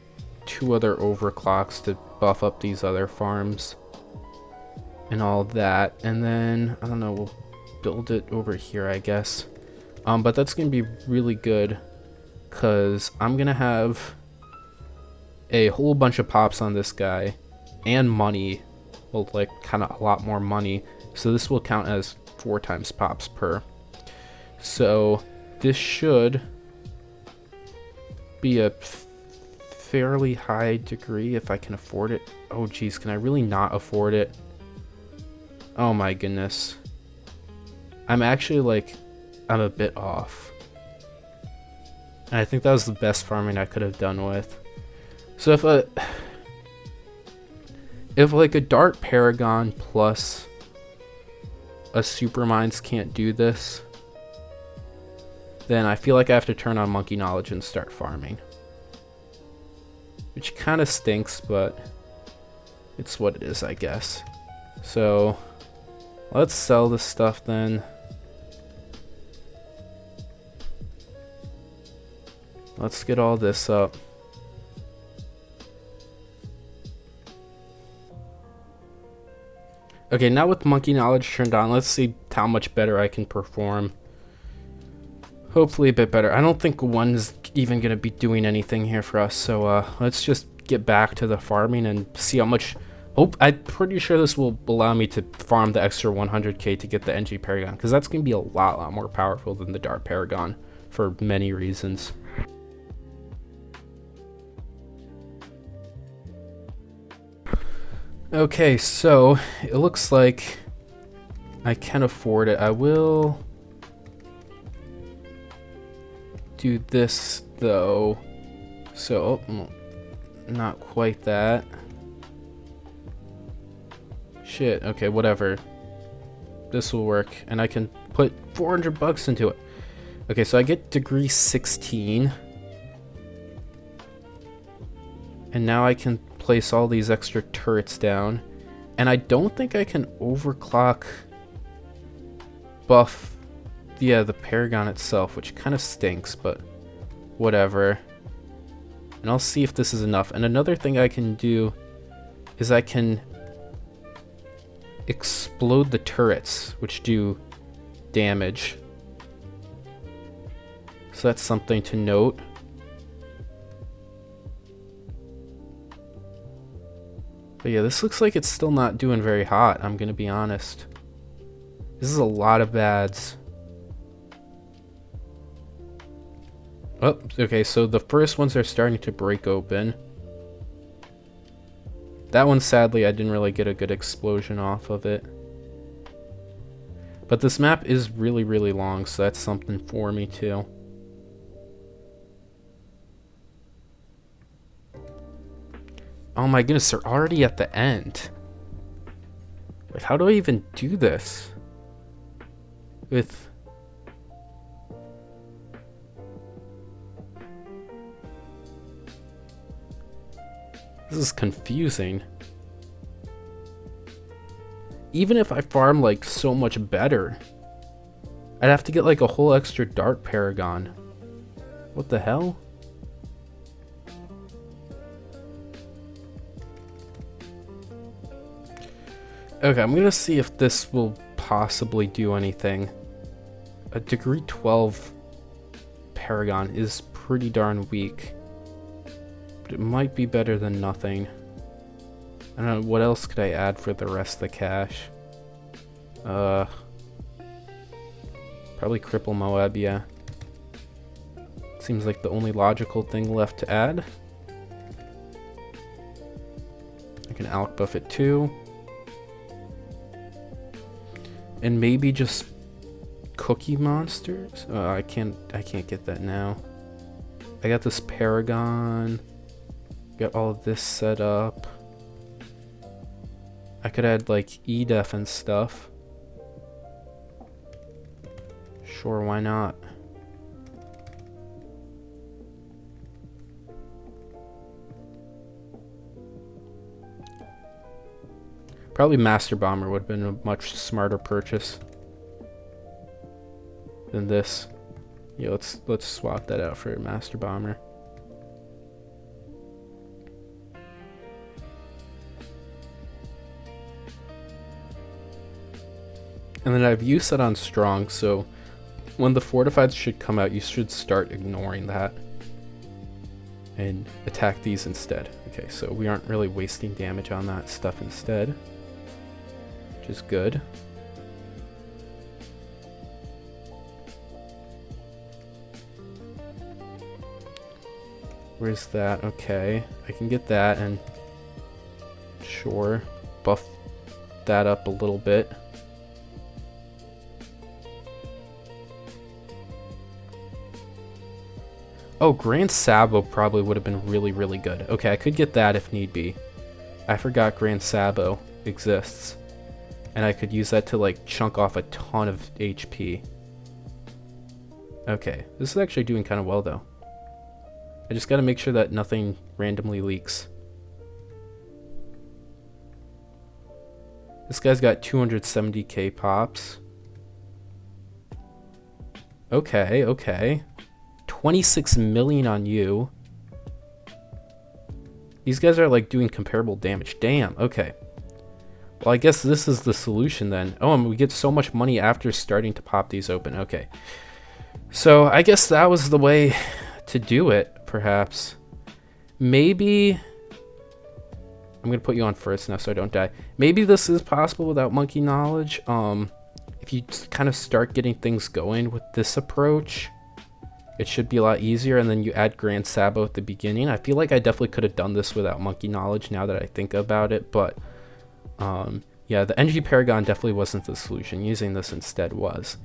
2 other overclocks to buff up these other farms and all that. And then, I don't know, we'll build it over here, I guess. But that's going to be really good, because I'm going to have a whole bunch of pops on this guy and money. Well, like kind of a lot more money. So this will count as 4 times pops per. So this should be a fairly high degree if I can afford it. Oh geez, can I really not afford it? Oh my goodness. I'm actually like, I'm a bit off. And I think that was the best farming I could have done with. So if like a Dart Paragon plus a Super Mines can't do this, then I feel like I have to turn on Monkey Knowledge and start farming. Which kind of stinks, but it's what it is, I guess. So let's sell this stuff then. Let's get all this up. Okay, now with Monkey Knowledge turned on, let's see how much better I can perform. Hopefully a bit better. I don't think one's even going to be doing anything here for us, so let's just get back to the farming and see how much. I'm pretty sure this will allow me to farm the extra 100k to get the NG Paragon, because that's going to be a lot more powerful than the Dart Paragon for many reasons. Okay, so it looks like I can afford it. I will do this though. So, not quite that. Shit, okay, whatever. This will work, and I can put 400 bucks into it. Okay, so I get degree 16. And now I can place all these extra turrets down. And I don't think I can overclock buff the Paragon itself, which kind of stinks, but whatever. And I'll see if this is enough. And another thing I can do is I can explode the turrets, which do damage. So that's something to note. But yeah, this looks like it's still not doing very hot, I'm gonna be honest. This is a lot of bads. Oh, okay, so the first ones are starting to break open. That one, sadly, I didn't really get a good explosion off of it. But this map is really long, so that's something for me too. Oh my goodness, they're already at the end. Like, how do I even do this? With... This is confusing. Even if I farm like so much better, I'd have to get like a whole extra Dart Paragon. What the hell? Okay, I'm gonna see if this will possibly do anything. A degree 12 Paragon is pretty darn weak. But it might be better than nothing. I don't know, what else could I add for the rest of the cash? Probably cripple MOAB, yeah. Seems like the only logical thing left to add. I can alk buff it too. And maybe just cookie monsters? I can't get that now. I got this Paragon. Got all of this set up. I could add like E-Def and stuff. Sure, why not? Probably Master Bomber would have been a much smarter purchase than this. Yeah, let's swap that out for Master Bomber. And then I've used that on strong, so when the fortifieds should come out, you should start ignoring that. and attack these instead. Okay, so we aren't really wasting damage on that stuff instead, which is good. Where's that? Okay, I can get that and sure, buff that up a little bit. Oh, Grand Sabo probably would have been really, really good. Okay, I could get that if need be. I forgot Grand Sabo exists. And I could use that to like chunk off a ton of HP. Okay, this is actually doing kind of well though. I just gotta make sure that nothing randomly leaks. This guy's got 270k pops. Okay, okay. 26 million on you. These guys are like doing comparable damage. Damn, okay. Well, I guess this is the solution then. Oh, and we get so much money after starting to pop these open. Okay. So I guess that was the way to do it, perhaps. Maybe I'm gonna put you on first now so I don't die. Maybe this is possible without monkey knowledge. If you kind of start getting things going with this approach, it should be a lot easier, and then you add Grand Sabo at the beginning. I feel like I definitely could have done this without monkey knowledge now that I think about it, but yeah, the NG Paragon definitely wasn't the solution. Using this instead was.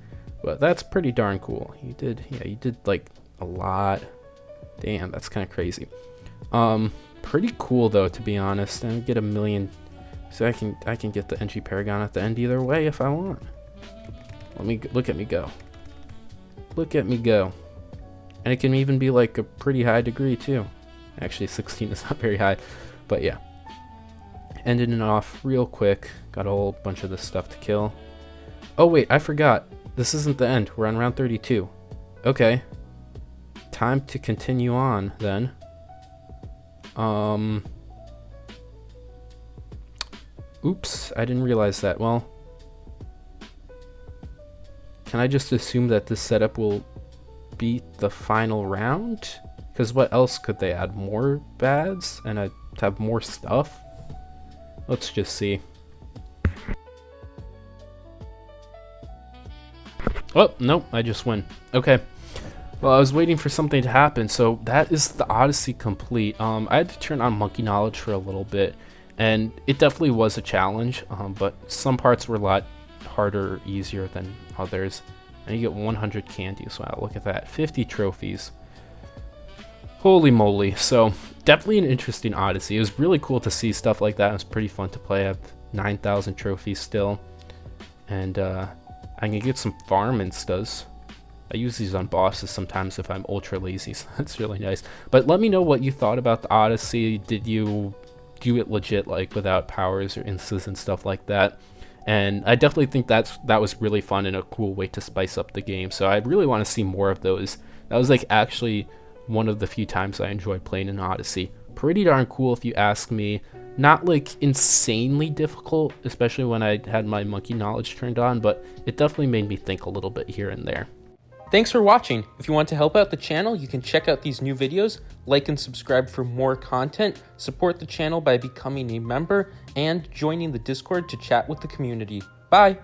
But that's pretty darn cool. You did like a lot. Damn, that's kind of crazy. Pretty cool though, to be honest. And get a million, so I can get the NG Paragon at the end either way if I want. Look at me go. Look at me go. And it can even be like a pretty high degree too. Actually, 16 is not very high, but yeah. Ending it off real quick. Got a whole bunch of this stuff to kill. Oh wait, I forgot. This isn't the end. We're on round 32. Okay. Time to continue on then. Oops, I didn't realize that. Well, can I just assume that this setup will beat the final round? Because what else could they add? More bads and have more stuff? Let's just see. Oh, nope, I just win. Okay. Well, I was waiting for something to happen, so that is the Odyssey complete. I had to turn on monkey knowledge for a little bit, and it definitely was a challenge, but some parts were a lot harder or easier than others. And you get 100 candies. Wow, look at that. 50 trophies. Holy moly. So, definitely an interesting Odyssey. It was really cool to see stuff like that. It was pretty fun to play. I have 9,000 trophies still. And I can get some farm instas. I use these on bosses sometimes if I'm ultra lazy, so that's really nice. But let me know what you thought about the Odyssey. Did you do it legit, like without powers or instas and stuff like that? And I definitely think that was really fun and a cool way to spice up the game. So I really want to see more of those. That was like actually one of the few times I enjoyed playing an Odyssey. Pretty darn cool if you ask me. Not like insanely difficult, especially when I had my monkey knowledge turned on, but it definitely made me think a little bit here and there. Thanks for watching. If you want to help out the channel, you can check out these new videos, like and subscribe for more content, support the channel by becoming a member, and joining the Discord to chat with the community. Bye!